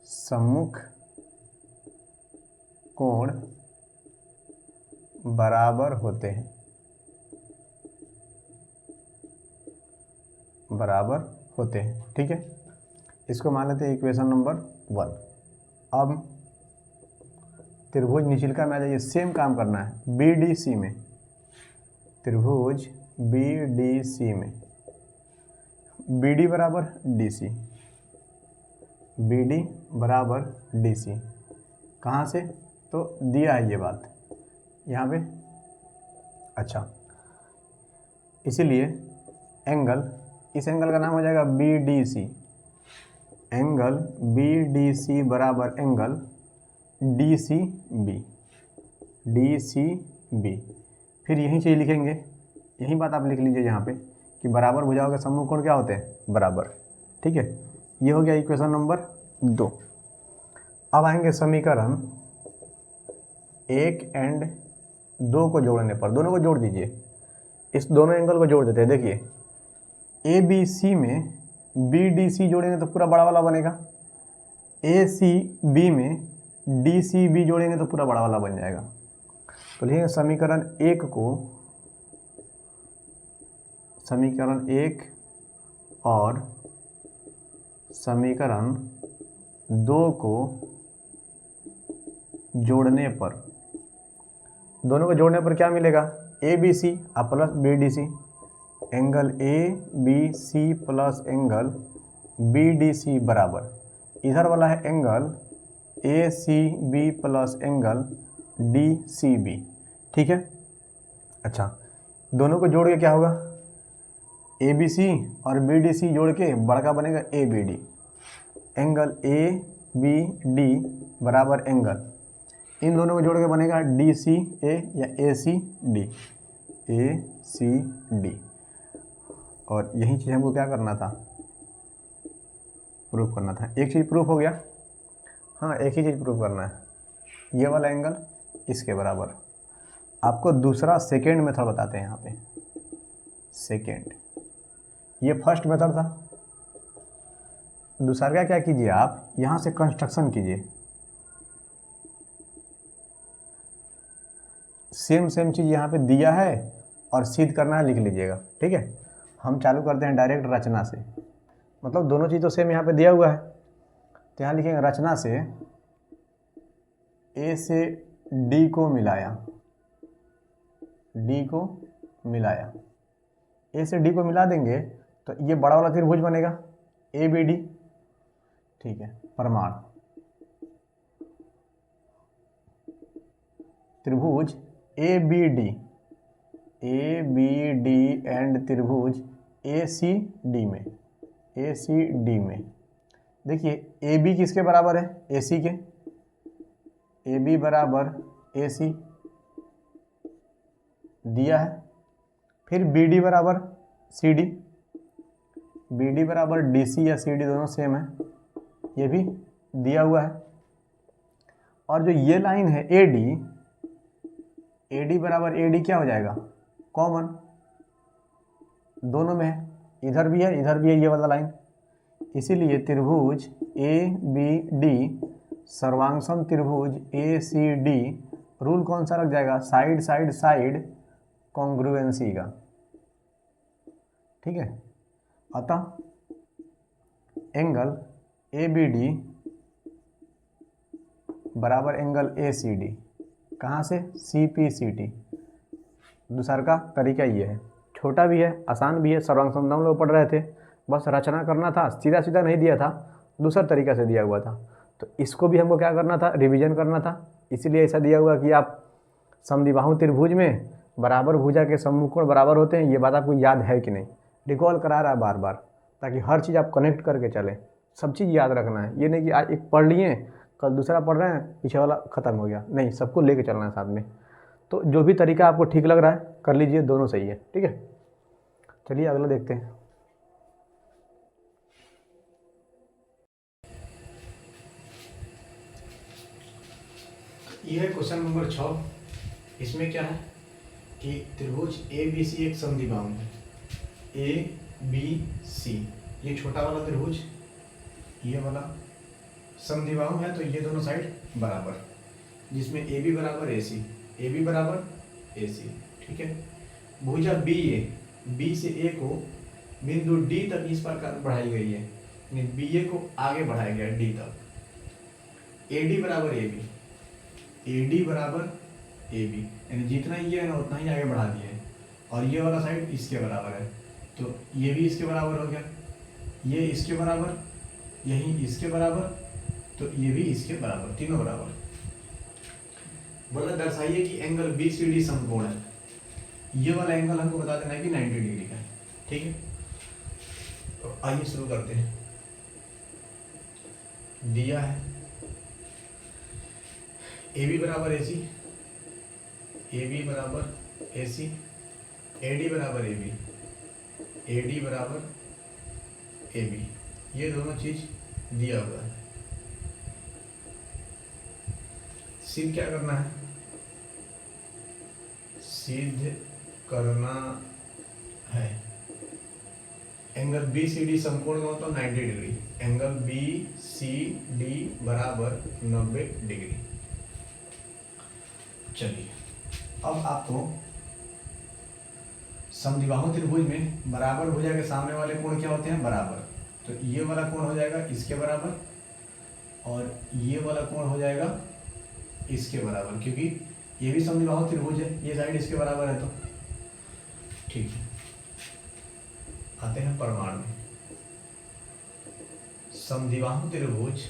सम्मुख कोण बराबर होते हैं, ठीक है। इसको मान लेते हैं इक्वेशन नंबर 1। अब त्रिभुज निचिलका में आ जाइए, सेम काम करना है BDC में, त्रिभुज BDC में BD बराबर DC, कहाँ से, तो दिया है ये बात यहाँ पे। अच्छा, इसीलिए एंगल, इस एंगल का नाम हो जाएगा BDC, एंगल BDC बराबर एंगल DCB। फिर यही चीज़ लिखेंगे, यही बात आप लिख लीजिए यहाँ पे कि बराबर भुजाओं के सम्मुख कोण क्या होते हैं, बराबर। ठीक है, ये हो गया इक्वेशन नंबर 2। अब आएंगे समीकरण 1 और 2 को जोड़ने पर। दोनों को जोड़ दीजिए, इस दोनों एंगल को जोड़ देते हैं। देखिए ABC में BDC जोड़ेंगे तो पूरा बड़ा वाला बनेगा, ACB में DCB जोड़ेंगे तो पूरा बड़ा वाला बन जाएगा। तो लिखेंगे समीकरण 1 और समीकरण 2 को जोड़ने पर, दोनों को जोड़ने पर क्या मिलेगा, ABC plus BDC, angle ABC plus angle BDC बराबर, इधर वाला है angle ACB plus angle DCB। ठीक है। अच्छा, दोनों को जोड़ के क्या होगा, ABC और BDC जोड़ के बड़ा का बनेगा ABD, एंगल बी डी बराबर एंगल, इन दोनों को जोड़ के बनेगा डी सी ए या ए सी डी, ए सी डी। और यही चीज़ हमको क्या करना था, प्रूफ करना था। एक चीज़ प्रूफ हो गया, हाँ एक ही चीज़ प्रूफ करना है, ये वाला एंगल इसके बराबर। आपको दूसरा सेकेंड मेथड बताते हैं यहाँ पे, सेकेंड, ये फर्स्ट मेथड था। दूसरा का क्या कीजिए, आप यहाँ से कंस्ट्रक्शन कीजिए, सेम चीज़ यहाँ पे दिया है और सिद्ध करना है, लिख लीजिएगा, ठीक है। हम चालू करते हैं डायरेक्ट रचना से, मतलब दोनों चीज़ तो सेम यहाँ पे दिया हुआ है, तो यहाँ लिखेंगे रचना से ए से डी को मिलाया, डी को मिलाया, ए से डी को मिला देंगे तो ये बड़ा वाला त्रिभुज बनेगा ए बी डी, ठीक है। प्रमाण, त्रिभुज ए बी डी एंड त्रिभुज ए सी डी में, देखिए ए बी किसके बराबर है, ए सी के, ए बी बराबर ए सी दिया है। फिर बी डी बराबर सी डी, बी डी बराबर डी सी या सी डी दोनों सेम है, ये भी दिया हुआ है। और जो ये लाइन है ए डी बराबर ए डी क्या हो जाएगा, कॉमन, दोनों में है, इधर भी है इधर भी है ये वाला लाइन, इसीलिए त्रिभुज ए बी डी सर्वांगसम त्रिभुज ए सी डी, रूल कौन सा लग जाएगा, साइड साइड साइड कॉन्ग्रुएंसी का, ठीक है। अतः एंगल ए बी डी बराबर एंगल ए सी डी, कहाँ से, सी पी सी टी। दूसरा का तरीका ये है, छोटा भी है आसान भी है, सर्वांगसम हम लोग पढ़ रहे थे, बस रचना करना था, सीधा सीधा नहीं दिया था, दूसरा तरीका से दिया हुआ था, तो इसको भी हमको क्या करना था, रिवीजन करना था। इसीलिए ऐसा दिया हुआ कि आप समद्विबाहु त्रिभुज में बराबर भुजा के सम्मुखकोण बराबर होते हैं, ये बात आपको याद है कि नहीं, रिकॉल करा रहा है बार बार, ताकि हर चीज़ आप कनेक्ट करके चलें, सब चीज़ याद रखना है। ये नहीं कि आज एक पढ़ लिए कल दूसरा पढ़ रहे हैं पीछे वाला ख़त्म हो गया, नहीं, सबको लेके चलना है साथ में। तो जो भी तरीका आपको ठीक लग रहा है कर लीजिए, दोनों सही है, ठीक है। चलिए अगला देखते हैं। यह है क्वेश्चन नंबर 6। इसमें क्या है कि त्रिभुज ए बी सी एक समद्विबाहु है, ए बी सी, ये छोटा वाला त्रिभुज ये वाला समद्विबाहु है, तो ये दोनों साइड बराबर, जिसमें ए बी बराबर ए सी, ए बी बराबर ए सी, ठीक है। भुजा बी से ए को बिंदु डी तक इस प्रकार बढ़ाई गई है, यानी बी ए को आगे बढ़ाया गया डी तक, ए डी बराबर ए बी, ए डी बराबर ए बी, यानी जितना ये है ना उतना ही आगे बढ़ा दिया है, और ये वाला साइड इसके बराबर है, तो ये भी इसके बराबर हो गया, ये इसके बराबर, यही इसके बराबर, तो ये भी इसके बराबर, तीनों बराबर। बोला दर्शाइए कि एंगल बी सी डी समकोण है, ये वाला एंगल हमको बता देना है कि 90 डिग्री का है, ठीक है। तो आइए शुरू करते हैं। दिया है ए बी बराबर ए सी, ए बी बराबर ए सी, ए डी बराबर ए बी, ए डी बराबर ए बी, ये दोनों चीज दिया हुआ है। सिद्ध क्या करना है, सिद्ध करना है एंगल बी सी डी समकोण का मतलब 90 degree, angle B C D बराबर 90 डिग्री। चलिए अब आपको समद्विबाहु त्रिभुज में बराबर भुजा के सामने वाले कोण क्या होते हैं, बराबर, तो ये वाला कोण हो जाएगा इसके बराबर, और ये वाला कोण हो जाएगा इसके बराबर, क्योंकि ये भी समद्विबाहु त्रिभुज है, ये साइड इसके बराबर है, तो ठीक है। आते हैं प्रमाण में। समद्विबाहु त्रिभुज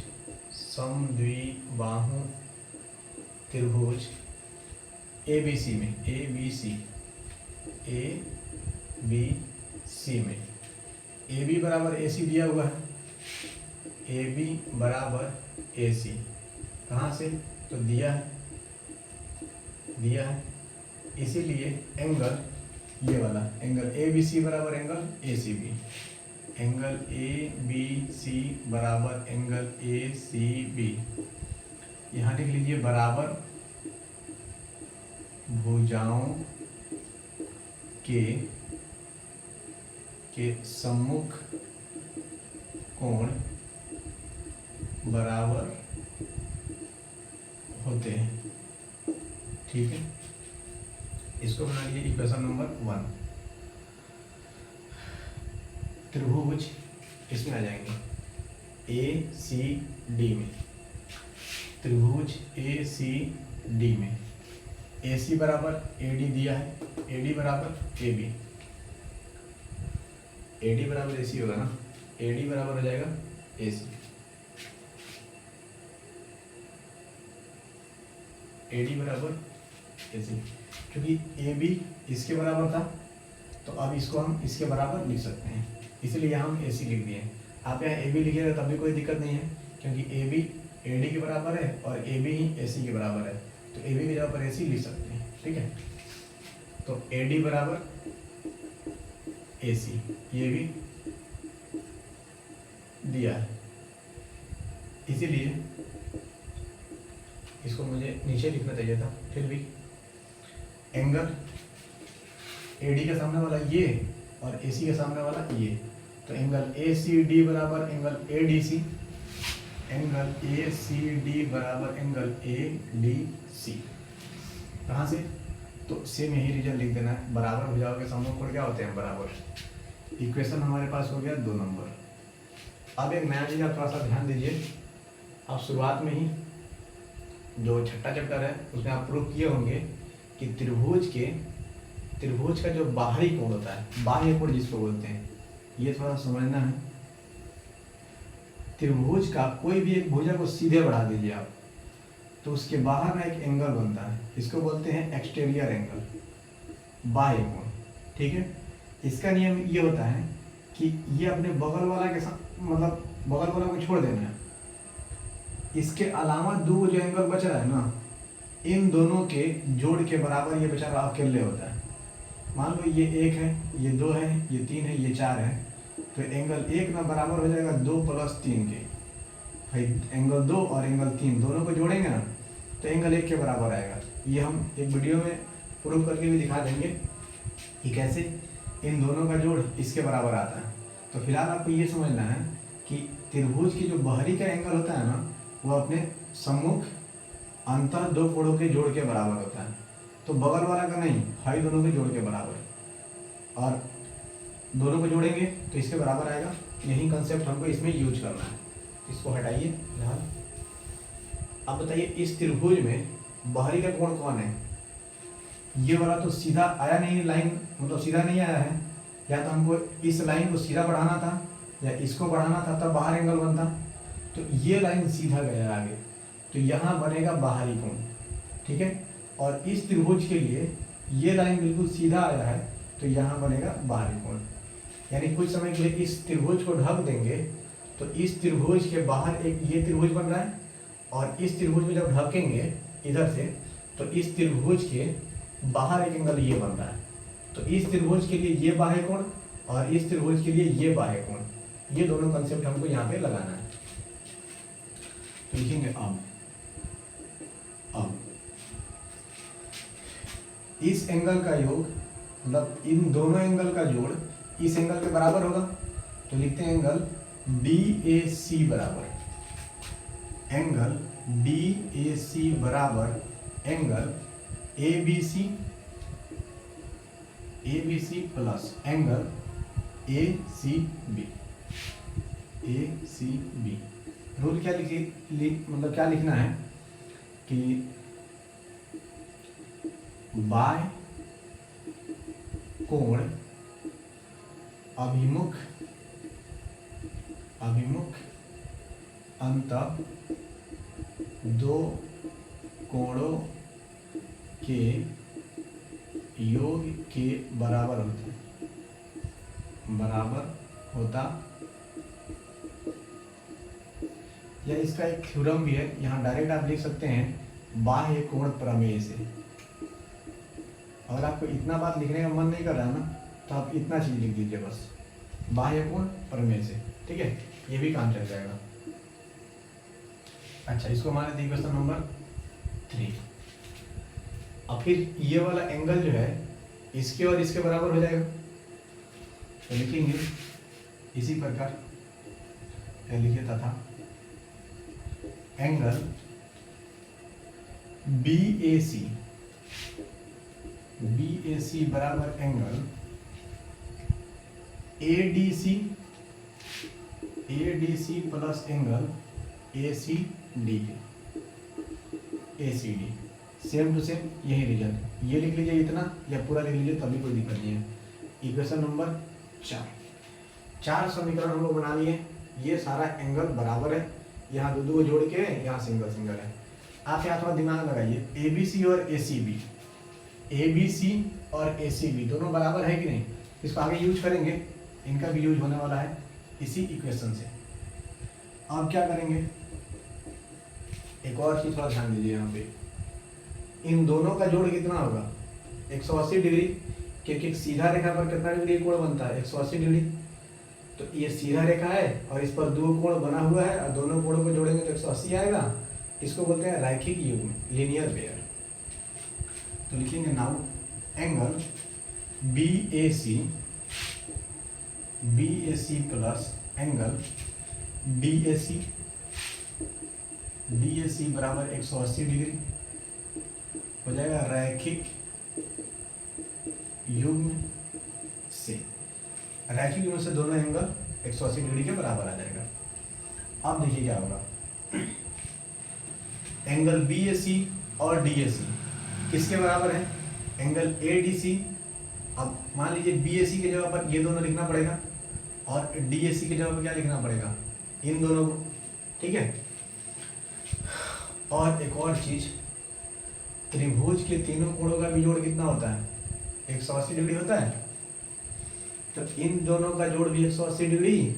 ए बी सी में, ए बी सी में ए बी बराबर ए सी दिया हुआ है, ए बी बराबर ए सी। कहाँ से? तो दिया है, इसीलिए एंगल ये वाला एंगल ए बी सी बराबर angle A C B, angle A B C बराबर एंगल ए सी बी। यहाँ लिख लीजिए बराबर भुजाओं के सम्मुख कोण बराबर होते हैं। ठीक है, इसको बना लीजिए इक्वेशन नंबर 1। त्रिभुज इसमें आ जाएंगे ए सी डी में, त्रिभुज ए सी डी में ए सी बराबर ए डी दिया है, ए डी बराबर ए बी, ए डी बराबर ए सी होगा ना, ए डी बराबर हो जाएगा ए सी, ए डी बराबर ए सी। क्योंकि ए बी इसके बराबर था तो अब इसको हम इसके बराबर लिख सकते हैं, इसलिए यहाँ हम ए सी लिख दिए। आप यहाँ ए बी लिखिएगा तब भी कोई दिक्कत नहीं है, क्योंकि ए बी ए डी के बराबर है और ए बी ही ए सी के बराबर है, तो ए बी की जगह पर ए सी लिख सकते हैं। ठीक है, तो ए डी बराबर ए सी ये भी दिया है, इसीलिए इसको मुझे नीचे लिखना चाहिए था, फिर भी एंगल ए डी के सामने वाला ये और ए सी के सामने वाला ये, तो एंगल ए सी डी बराबर angle A D C, angle A C D बराबर एंगल ए डी सी। कहाँ से? तो सेम यही रीजन लिख देना है, बराबर भुजाओं के सम्मुख कोण क्या होते हैं? बराबर। इक्वेशन हमारे पास हो गया 2 नंबर। अब एक नया चीज आप थोड़ा सा ध्यान दीजिए, आप शुरुआत में ही जो छठा चैप्टर है उसमें आप प्रूव किए होंगे कि त्रिभुज का जो बाहरी कोण होता है, बाह्य कोण जिसको बोलते हैं, ये थोड़ा समझना है। त्रिभुज का कोई भी एक भुजा को सीधे बढ़ा दीजिए आप, तो उसके बाहर ना एक एंगल बनता है, इसको बोलते हैं एक्सटीरियर एंगल, बाह्य कोण। ठीक है, इसका नियम ये होता है कि ये अपने बगल वाला के साथ, मतलब बगल वाला को छोड़ देना है, इसके अलावा दो जो एंगल बच रहा है ना, इन दोनों के जोड़ के बराबर ये बेचारा अकेले होता है। मान लो ये 1 है, ये 2 है, ये 3 है, ये 4 है, तो एंगल 1 ना बराबर हो जाएगा 2 + 3 के। भाई एंगल 2 और एंगल 3 दोनों को जोड़ेंगे ना तो एंगल 1 के बराबर आएगा। ये हम एक वीडियो में प्रूव करके भी दिखा देंगे कि कैसे इन दोनों का जोड़ इसके बराबर आता है। तो फिलहाल आपको ये समझना है कि त्रिभुज की जो बाहरी का एंगल होता है ना, वो अपने सम्मुख अंतर 2 कोणों के जोड़ के बराबर होता है। तो बगल वाला का नहीं, हाई दोनों के जोड़ के बराबर, और दोनों को जोड़ेंगे तो इसके बराबर आएगा। यही कंसेप्ट हमको इसमें यूज करना है। इसको हटाइए फिलहाल। अब बताइए इस त्रिभुज में बाहरी का कोण कौन है? ये वाला तो सीधा आया नहीं, लाइन मतलब सीधा नहीं आया है, या तो हमको इस लाइन को सीधा बढ़ाना था या इसको बढ़ाना था, तब बाहर एंगल बनता। तो ये लाइन सीधा गया आगे, तो यहाँ बनेगा बाहरी कोण। ठीक है, और इस त्रिभुज के लिए ये लाइन बिल्कुल सीधा आया है, तो यहाँ बनेगा बाहरी कोण। यानी कुछ समय के लिए इस त्रिभुज को ढक देंगे तो इस त्रिभुज के बाहर एक ये त्रिभुज बन रहा है, और इस त्रिभुज में जब ढकेंगे इधर से तो इस त्रिभुज के बाहर एक एंगल ये बन रहा है। तो इस त्रिभुज के लिए ये बाह्य कोण और इस त्रिभुज के लिए ये बाह्य कोण, ये दोनों कंसेप्ट हमको यहाँ पे लगाना है। तो लिखेंगे अब इस एंगल का योग, मतलब इन दोनों एंगल का जोड़ इस एंगल के बराबर होगा। तो लिखते हैं एंगल DAC बराबर, एंगल DAC बराबर angle ABC plus angle ACB। Rule क्या मतलब क्या लिखना है कि बाह्य कोण अभिमुख अंतः 2 कोणों के योग के बराबर होता या इसका एक थ्योरम भी है, यहाँ डायरेक्ट आप लिख सकते हैं बाह्य कोण प्रमेय से। अगर आपको इतना बात लिखने का मन नहीं कर रहा है ना, तो आप इतना चीज लिख दीजिए बस, बाह्य कोण प्रमेय से, ठीक है, ये भी काम चल जाएगा। अच्छा, इसको मान लेते हैं क्वेश्चन नंबर 3। अब फिर ये वाला एंगल जो है इसके और इसके बराबर हो जाएगा, तो लिखेंगे इसी प्रकार, लिखिए तथा एंगल BAC बराबर angle ADC plus angle ACD same to same यही रीजन। ये लिख लीजिए इतना, या पूरा लिख लीजिए तभी कोई दिक्कत नहीं है। इक्वेशन नंबर 4 समीकरण हम लोग बना लिए। ये सारा एंगल बराबर है, यहाँ दो जोड़ के यहाँ सिंगल सिंगल है। आप यहाँ थोड़ा दिमाग लगाइए, ABC और ACB दोनों बराबर है कि नहीं, इसको आगे यूज करेंगे, इनका भी यूज होने वाला है इसी इक्वेशन से। अब क्या करेंगे, एक और चीज थोड़ा ध्यान दीजिए यहाँ पे, इन दोनों का जोड़ कितना होगा 180 डिग्री, क्योंकि सीधा रेखा पर कितना डिग्री कोण बनता है 180 डिग्री। तो ये सीधा रेखा है और इस पर दो कोण बना हुआ है, और दोनों कोणों को जोड़ेंगे तो 180 आएगा। इसको बोलते हैं रैखिक युग्म, लीनियर पेयर। तो लिखेंगे now angle BAC plus angle DAC बराबर 180 डिग्री हो जाएगा रैखिक युग्म से। रैखिक युग्म से दोनों एंगल 180 डिग्री के बराबर आ जाएगा। अब देखिए क्या होगा, एंगल BAC और DAC किसके बराबर है, एंगल ADC। अब मान लीजिए BAC की जगह पर ये दोनों लिखना पड़ेगा, और DAC की जगह पर क्या लिखना पड़ेगा, इन दोनों को, ठीक है। और एक और चीज, त्रिभुज के तीनों कोणों का भी जोड़ कितना होता है 180 डिग्री होता है। तो इन दोनों का जोड़ भी 180 डिग्री,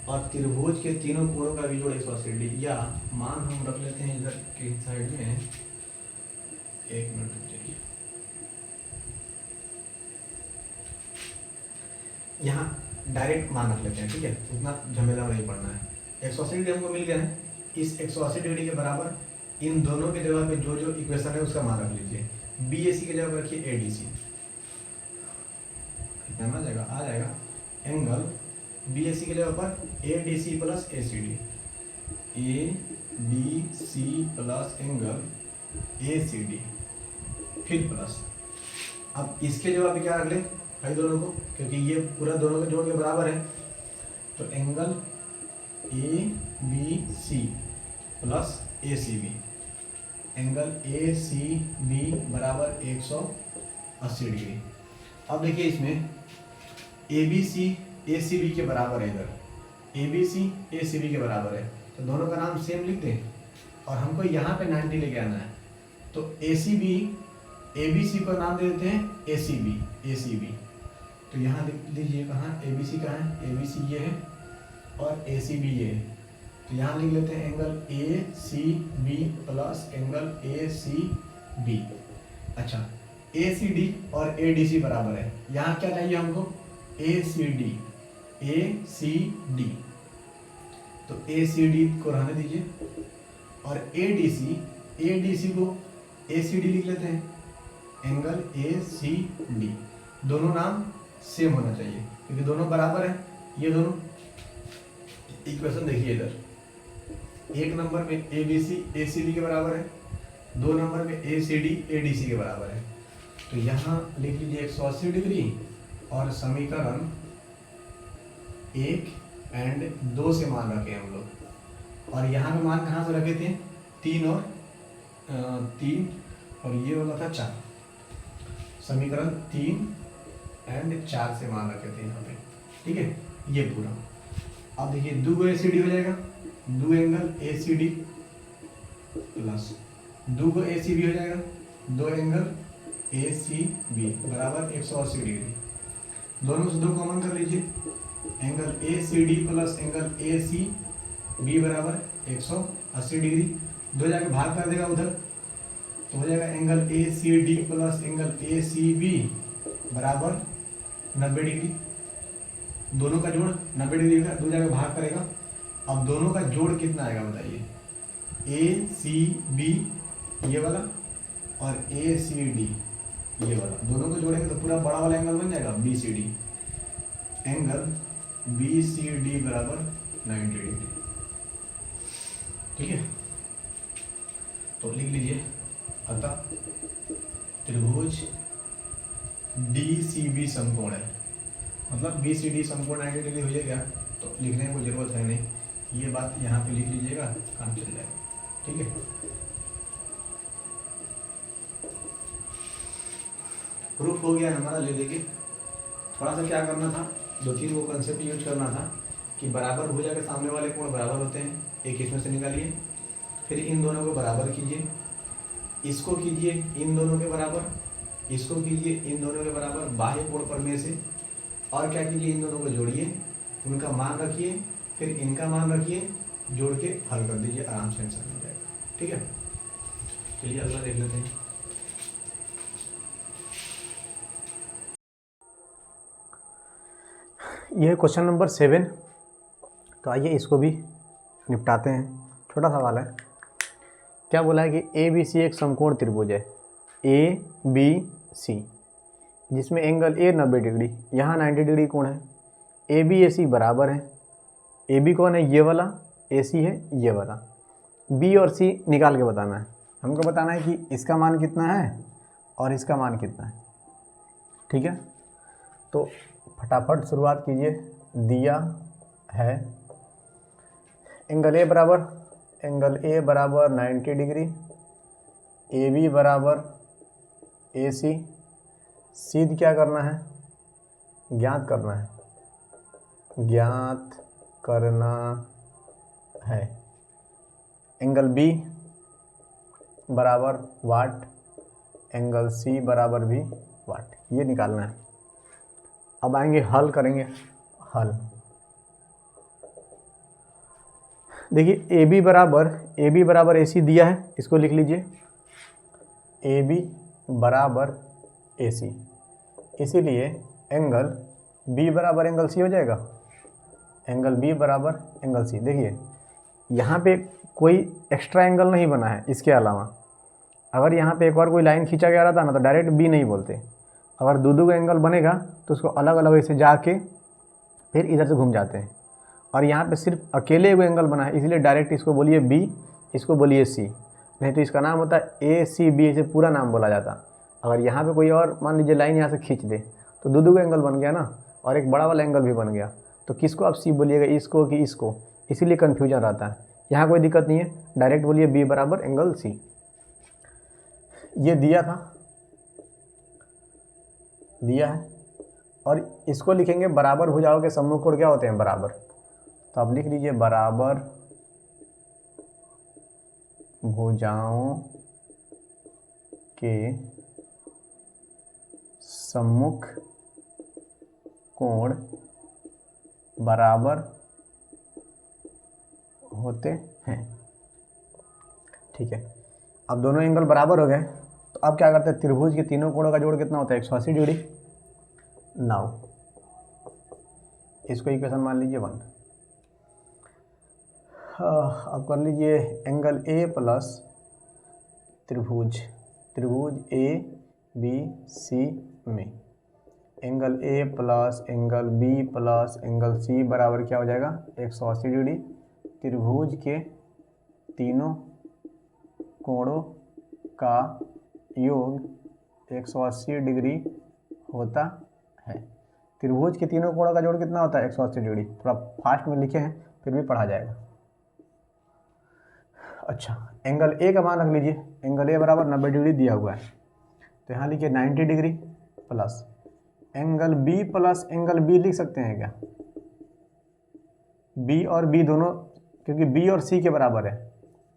और त्रिभुज के तीनों कोणों का भी जोड़ 180 डिग्री। या मान हम रख लेते हैं इधर के साइड में, एक मिनट रुक जाइए, यहाँ डायरेक्ट मान रख लेते हैं, ठीक है, उतना झमेला नहीं पड़ना है। 180 डिग्री हमको मिल गया है, इस 180 डिग्री के बराबर इन दोनों के जगह पे जो जो इक्वेशन है उसका मान रख लीजिए। BAC की जगह पर रखिए ADC, कितना आ जाएगा एंगल BAC की जगह पर ADC plus ACD, ADC plus angle ACD, फिर प्लस। अब इसके जगह पे क्या रख ले भाई दोनों को, क्योंकि ये पूरा दोनों के जोड़ के बराबर है। तो angle ABC plus ACB, angle ACB बराबर 180 डिग्री। अब देखिए इसमें ABC ACB के बराबर है, इधर ABC ACB के बराबर है, तो दोनों का नाम सेम लिख दें, और हमको यहाँ पे 90 लेके आना है। तो ACB ABC को नाम दे देते हैं ACB। तो यहाँ लिख लीजिए, कहाँ ABC कहाँ है, ABC ये है और ACB ये है। तो यहाँ लिख लेते हैं angle ACB plus angle ACB। अच्छा, ACD और ADC बराबर है, यहाँ क्या चाहिए हमको ACD। तो ACD को रहने दीजिए, और ADC को ACD लिख लेते हैं, एंगल ACD। दोनों नाम सेम होना चाहिए क्योंकि दोनों बराबर है। ये दोनों इक्वेशन देखिए, इधर एक नंबर में ABC ACD के बराबर है, 2 नंबर में ACD ADC के बराबर है। तो यहाँ लिख लीजिए 180 डिग्री, और समीकरण 1 और 2 से मान रखे हम लोग, और यहाँ पे मान कहाँ से रखे थे 3 और ये वाला था 4। समीकरण 3 और 4 से मान रखे थे यहाँ पे, ठीक है, ये पूरा। अब देखिए 2 ACD हो जाएगा, 2 एंगल ACD प्लस 2 ACB हो जाएगा, 2 एंगल ACB बराबर 180 डिग्री। दोनों से 2 कॉमन कर लीजिए, angle ACD plus angle B बराबर 180 डिग्री, दो जाके भाग कर देगा उधर, तो हो जाएगा angle A C D plus angle A C B बराबर 90 डिग्री। दोनों का जोड़ 90 डिग्री का, दो जाके भाग करेगा। अब दोनों का जोड़ कितना आएगा बताइए, ए सी बी ये वाला और ए सी डी ये वाला, दोनों को जोड़ेंगे तो पूरा बड़ा वाला एंगल बन जाएगा B C D. Angle B C D बराबर 90 डिग्री। ठीक है, तो लिख लीजिए, अतः त्रिभुज डी सी बी समकोण है, मतलब बी सी डी समकोण 90 डिग्री हो जाएगा, तो लिखने की जरूरत है नहीं, ये बात यहाँ पे लिख लीजिएगा, काम चल जाएगा। ठीक है, प्रूफ हो गया हमारा, ले लेके थोड़ा सा क्या करना था, दो तीन वो कंसेप्ट यूज करना था कि बराबर भुजा के सामने वाले कोण बराबर होते हैं, एक इसमें से निकालिए, फिर इन दोनों को बराबर कीजिए, इसको कीजिए इन दोनों के बराबर, इसको कीजिए इन दोनों के बराबर बाह्य कोण प्रमेय से, और क्या कीजिए, इन दोनों को जोड़िए, उनका मान रखिए, फिर इनका मान रखिए, जोड़ के हल कर दीजिए, आराम से आंसर मिल जाएगा। ठीक है, चलिए अगला देख लेते हैं। यह क्वेश्चन नंबर 7, तो आइए इसको भी निपटाते हैं। छोटा सवाल है, क्या बोला है कि ए बी सी एक समकोण त्रिभुज है, ए बी सी, जिसमें एंगल ए 90 डिग्री, यहाँ 90 डिग्री कोण है, ए बी ए सी बराबर है। ए बी कौन है, ये वाला, ए सी है ये वाला। बी और सी निकाल के बताना है, हमको बताना है कि इसका मान कितना है और इसका मान कितना है। ठीक है, तो फटाफट शुरुआत कीजिए। दिया है एंगल ए बराबर 90 डिग्री, ए बी बराबर ए सी, सीध क्या करना है, ज्ञात करना है, ज्ञात करना है। एंगल बी बराबर वाट, एंगल सी बराबर भी वाट, ये निकालना है। अब आएंगे हल करेंगे, हल देखिए, ए बी बराबर ए सी दिया है, इसको लिख लीजिए, ए बी बराबर ए सी, इसीलिए एंगल बी बराबर एंगल सी हो जाएगा, एंगल बी बराबर एंगल सी। देखिए यहाँ पे कोई एक्स्ट्रा एंगल नहीं बना है, इसके अलावा अगर यहाँ पे एक और कोई लाइन खींचा गया रहता ना तो डायरेक्ट बी नहीं बोलते, अगर दो का एंगल बनेगा तो उसको अलग अलग ऐसे जाके फिर इधर से घूम जाते हैं, और यहाँ पे सिर्फ अकेले एगो एंगल बना है, इसलिए डायरेक्ट इसको बोलिए बी, इसको बोलिए सी, नहीं तो इसका नाम होता है ए सी बी, ऐसे पूरा नाम बोला जाता। अगर यहाँ पे कोई और मान लीजिए लाइन यहाँ से खींच दे तो दो का एंगल बन गया ना, और एक बड़ा वाला एंगल भी बन गया, तो किसको आप सी बोलिएगा, इसको कि इसको, इसीलिए कन्फ्यूजन रहता है। यहाँ कोई दिक्कत नहीं है, डायरेक्ट बोलिए बी बराबर एंगल सी। ये दिया है, और इसको लिखेंगे बराबर भुजाओं के सम्मुख कोण क्या होते हैं, बराबर, तो आप लिख लीजिए बराबर भुजाओं के सम्मुख कोण बराबर होते हैं। ठीक है, अब दोनों एंगल बराबर हो गए, तो अब क्या करते हैं, त्रिभुज के तीनों कोणों का जोड़ कितना होता है, 180 डिग्री। नाउ इसको इक्वेशन मान लीजिए 1। अब कर लीजिए एंगल ए प्लस त्रिभुज ए बी सी में angle A plus angle B plus angle C बराबर क्या हो जाएगा, 180 डिग्री। त्रिभुज के तीनों कोणों का योग 180 डिग्री होता है। त्रिभुज के तीनों कोणों का जोड़ कितना होता है, 180 डिग्री। थोड़ा फास्ट में लिखे हैं फिर भी पढ़ा जाएगा। अच्छा, एंगल ए का मान रख लीजिए, एंगल ए बराबर 90 डिग्री दिया हुआ है, तो यहाँ लिखिए 90 degree plus angle B plus angle B लिख सकते हैं क्या, बी और बी दोनों, क्योंकि बी और सी के बराबर है,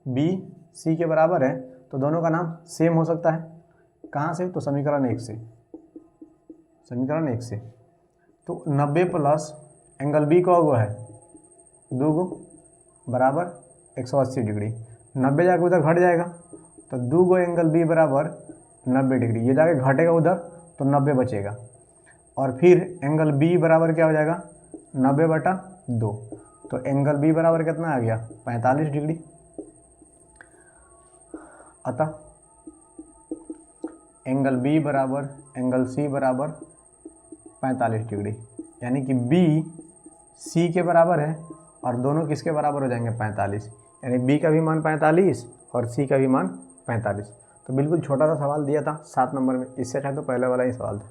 बी सी के बराबर है तो दोनों का नाम सेम हो सकता है। कहाँ से, तो समीकरण 1 से, समीकरण 1 से। तो 90 प्लस एंगल बी का हुआ है 2 गो बराबर 180 डिग्री। 90 जाके उधर घट जाएगा तो 2 गो एंगल बी बराबर 90 डिग्री। ये जाके घटेगा उधर तो 90 बचेगा। और फिर एंगल बी बराबर क्या हो जाएगा 90/2। तो एंगल बी बराबर कितना आ गया 45 डिग्री। अतः एंगल बी बराबर एंगल सी बराबर 45 डिग्री, यानी कि बी सी के बराबर है और दोनों किसके बराबर हो जाएंगे 45, यानी बी का भी मान 45 और सी का भी मान 45। तो बिल्कुल छोटा सा सवाल दिया था 7 नंबर में, इससे अच्छा तो पहले वाला ही सवाल था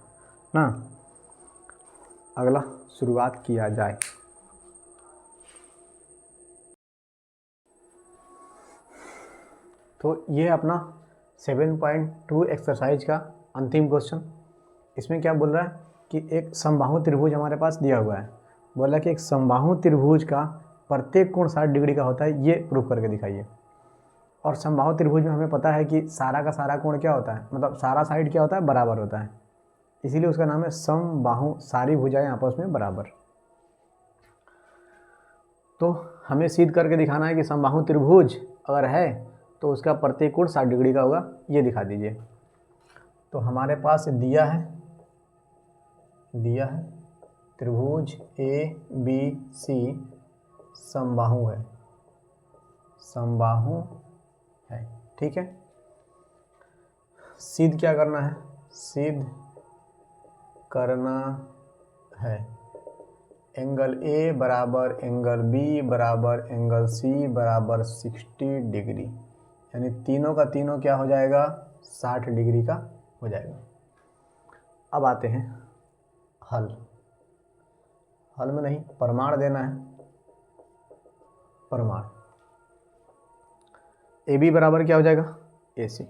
ना। अगला शुरुआत किया जाए। तो ये अपना 7.2 एक्सरसाइज का अंतिम क्वेश्चन। इसमें क्या बोल रहा है कि एक समबाहु त्रिभुज हमारे पास दिया हुआ है। बोला कि एक समबाहु त्रिभुज का प्रत्येक कोण 60 डिग्री का होता है, ये प्रूफ करके दिखाइए। और समबाहु त्रिभुज में हमें पता है कि सारा का सारा कोण क्या होता है, मतलब सारा साइड क्या होता है बराबर होता है, इसीलिए उसका नाम है समबाहु, सारी भुजाएं आपस में बराबर। तो हमें सिद्ध करके दिखाना है कि समबाहु त्रिभुज अगर है तो उसका प्रत्येक कोण 60 डिग्री का होगा, ये दिखा दीजिए। तो हमारे पास दिया है त्रिभुज ए बी सी समबाहु है, ठीक है। सिद्ध क्या करना है, सिद्ध करना है एंगल ए बराबर एंगल बी बराबर एंगल सी बराबर 60 डिग्री, यानी तीनों का तीनों क्या हो जाएगा 60 डिग्री का हो जाएगा। अब आते हैं हल में नहीं, प्रमाण देना है। प्रमाण ए बी बराबर क्या हो जाएगा ए सी,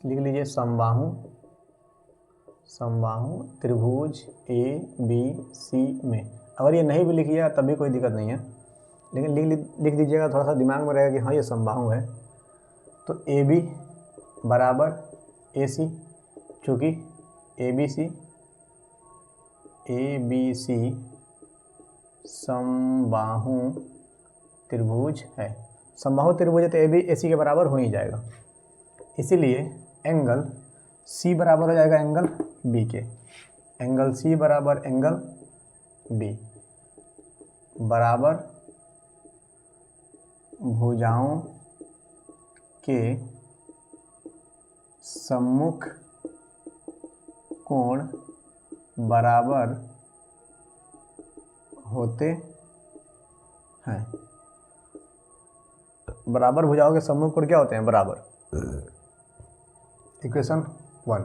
लिख लीजिए समबाहु त्रिभुज ए बी सी में। अगर ये नहीं भी लिखिएगा तब भी कोई दिक्कत नहीं है, लेकिन लिख दीजिएगा, थोड़ा सा दिमाग में रहेगा कि हाँ ये समबाहु है। तो ए बी बराबर ए सी, चूँकि ए बी सी समबाहु त्रिभुज है। समबाहु त्रिभुज है तो ए बी ए सी के बराबर हो ही जाएगा, इसीलिए एंगल सी बराबर हो जाएगा एंगल बी के। एंगल सी बराबर एंगल बी बराबर भुजाओं के सम्मुख कोण बराबर होते हैं। बराबर भुजाओं के सम्मुख कोण क्या होते हैं बराबर, इक्वेशन 1।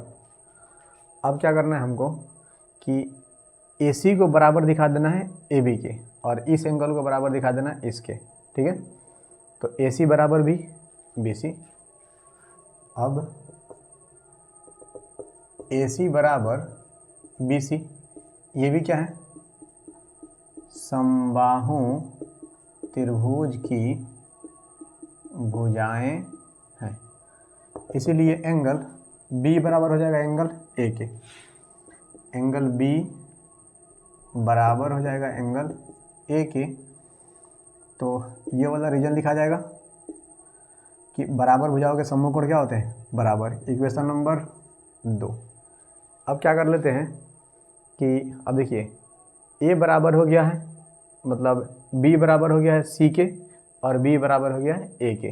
अब क्या करना है हमको कि AC को बराबर दिखा देना है AB के और इस एंगल को बराबर दिखा देना है इसके, ठीक है। तो AC बराबर भी BC। अब AC बराबर BC, ये भी क्या है समबाहु त्रिभुज की भुजाएं हैं, इसीलिए एंगल B बराबर हो जाएगा एंगल A के। एंगल B बराबर हो जाएगा एंगल A के। तो ये वाला रीजन लिखा जाएगा कि बराबर भुजाओं के सम्मुख कोण क्या होते हैं बराबर, इक्वेशन नंबर 2। अब क्या कर लेते हैं कि अब देखिए A बराबर हो गया है, मतलब B बराबर हो गया है C के और B बराबर हो गया है A के।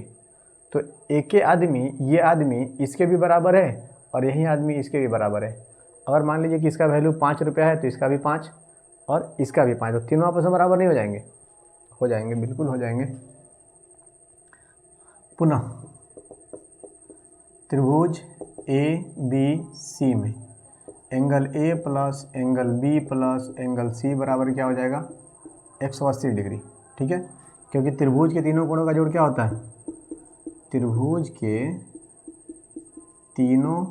तो एक के आदमी, ये आदमी इसके भी बराबर है और यही आदमी इसके भी बराबर है। अगर मान लीजिए कि इसका वैल्यू 5 रुपया है तो इसका भी 5 और इसका भी 5, तो तीनों आपस में बराबर नहीं हो जाएंगे, हो जाएंगे, बिल्कुल हो जाएंगे। पुनः त्रिभुज ए बी सी में angle A plus angle B plus angle C बराबर क्या हो जाएगा 180 डिग्री, ठीक है। क्योंकि त्रिभुज के तीनों कोणों का जोड़ क्या होता है, त्रिभुज के तीनों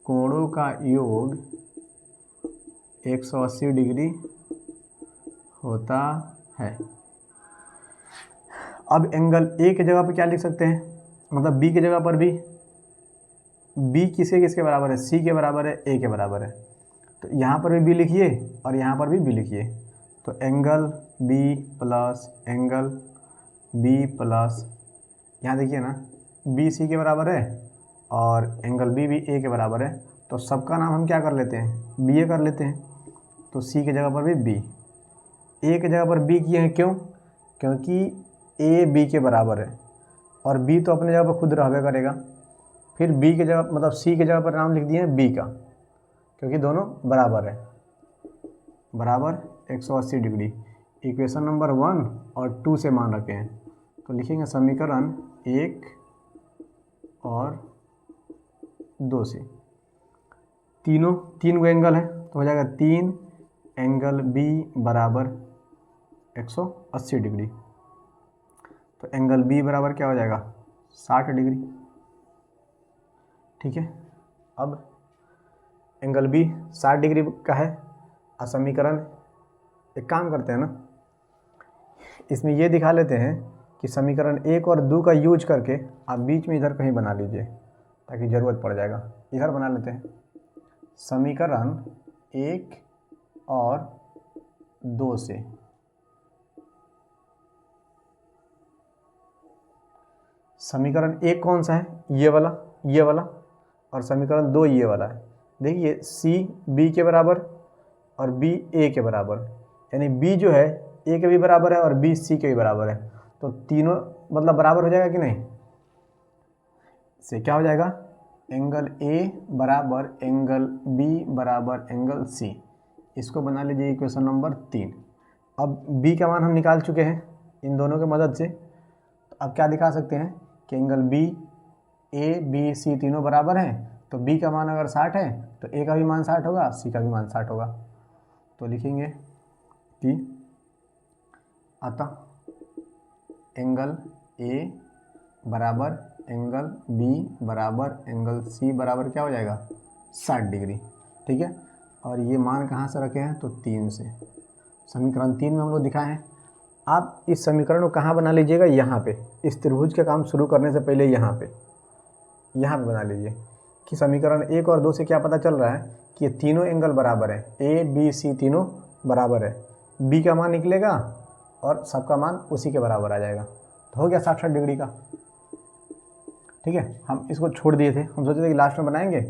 कोणों का योग 180 डिग्री होता है। अब एंगल A की जगह पर क्या लिख सकते हैं, मतलब B की जगह पर भी B किसके बराबर है, C के बराबर है, A के बराबर है। तो यहाँ पर भी लिखिए और यहाँ पर भी लिखिए। तो angle B plus angle B plus, यहाँ देखिए ना बी सी के बराबर है और एंगल बी भी ए के बराबर है, तो सबका नाम हम क्या कर लेते हैं, बी ए कर लेते हैं। तो सी की जगह पर भी बी, ए की जगह पर बी किए हैं, क्यों? क्योंकि ए बी के बराबर है और बी तो अपने जगह पर खुद रहबे करेगा। फिर बी की जगह मतलब सी की जगह पर नाम लिख दिए हैं बी का, क्योंकि दोनों बराबर है, बराबर 180 डिग्री। इक्वेशन नंबर 1 और 2 से मान रखे हैं, तो लिखेंगे समीकरण 1 और 2 से। तीन गो एंगल है तो हो जाएगा 3 एंगल बी बराबर 180 डिग्री। तो एंगल बी बराबर क्या हो जाएगा, 60 डिग्री। ठीक है, अब एंगल बी 60 डिग्री का है और समीकरण, एक काम करते हैं ना, इसमें ये दिखा लेते हैं कि समीकरण 1 और 2 का यूज करके आप बीच में इधर कहीं बना लीजिए ताकि ज़रूरत पड़ जाएगा। इधर बना लेते हैं समीकरण 1 और 2 से। समीकरण 1 कौन सा है, ये वाला, और समीकरण 2 ये वाला है। देखिए सी बी के बराबर और बी ए के बराबर, यानी बी जो है ए के भी बराबर है और बी सी के भी बराबर है, तो तीनों मतलब बराबर हो जाएगा कि नहीं। से क्या हो जाएगा, एंगल ए बराबर एंगल बी बराबर एंगल सी। इसको बना लीजिए इक्वेशन नंबर 3। अब बी का मान हम निकाल चुके हैं इन दोनों की मदद से, तो अब क्या दिखा सकते हैं कि angle B A B C तीनों बराबर हैं, तो बी का मान अगर 60 है तो ए का भी मान 60 होगा, सी का भी मान 60 होगा। तो लिखेंगे कि अतः एंगल ए बराबर एंगल बी बराबर एंगल सी बराबर क्या हो जाएगा, 60 डिग्री। ठीक है, और ये मान कहाँ से रखे हैं, तो 3 से। समीकरण 3 में हम लोग दिखाए हैं। आप इस समीकरण को कहाँ बना लीजिएगा, यहाँ पे, इस त्रिभुज का काम शुरू करने से पहले यहाँ पे बना लीजिए कि समीकरण 1 और 2 से क्या पता चल रहा है कि ये तीनों एंगल बराबर है, ए बी सी तीनों बराबर है। बी का मान निकलेगा और सबका मान उसी के बराबर आ जाएगा, तो हो गया 60 डिग्री का। ठीक है, हम इसको छोड़ दिए थे, हम सोचे थे कि लास्ट में बनाएंगे,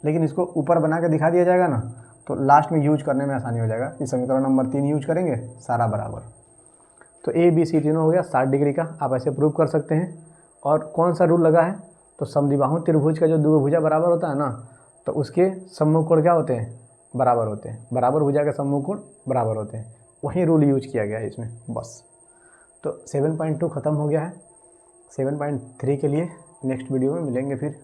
लेकिन इसको ऊपर बना के दिखा दिया जाएगा ना, तो लास्ट में यूज करने में आसानी हो जाएगा। इस समीकरण नंबर 3 यूज करेंगे, सारा बराबर। तो ए बी सी तीनों हो गया 60 डिग्री का, आप ऐसे प्रूव कर सकते हैं। और कौन सा रूल लगा है, तो समद्विबाहु त्रिभुज का जो दो भुजा बराबर होता है ना, तो उसके सम्मुख कोण क्या होते हैं, बराबर होते हैं। बराबर भुजा के सम्मुख कोण बराबर होते हैं, वही रूल यूज किया गया है इसमें बस। तो 7.2 ख़त्म हो गया है। 7.3 के लिए नेक्स्ट वीडियो में मिलेंगे फिर।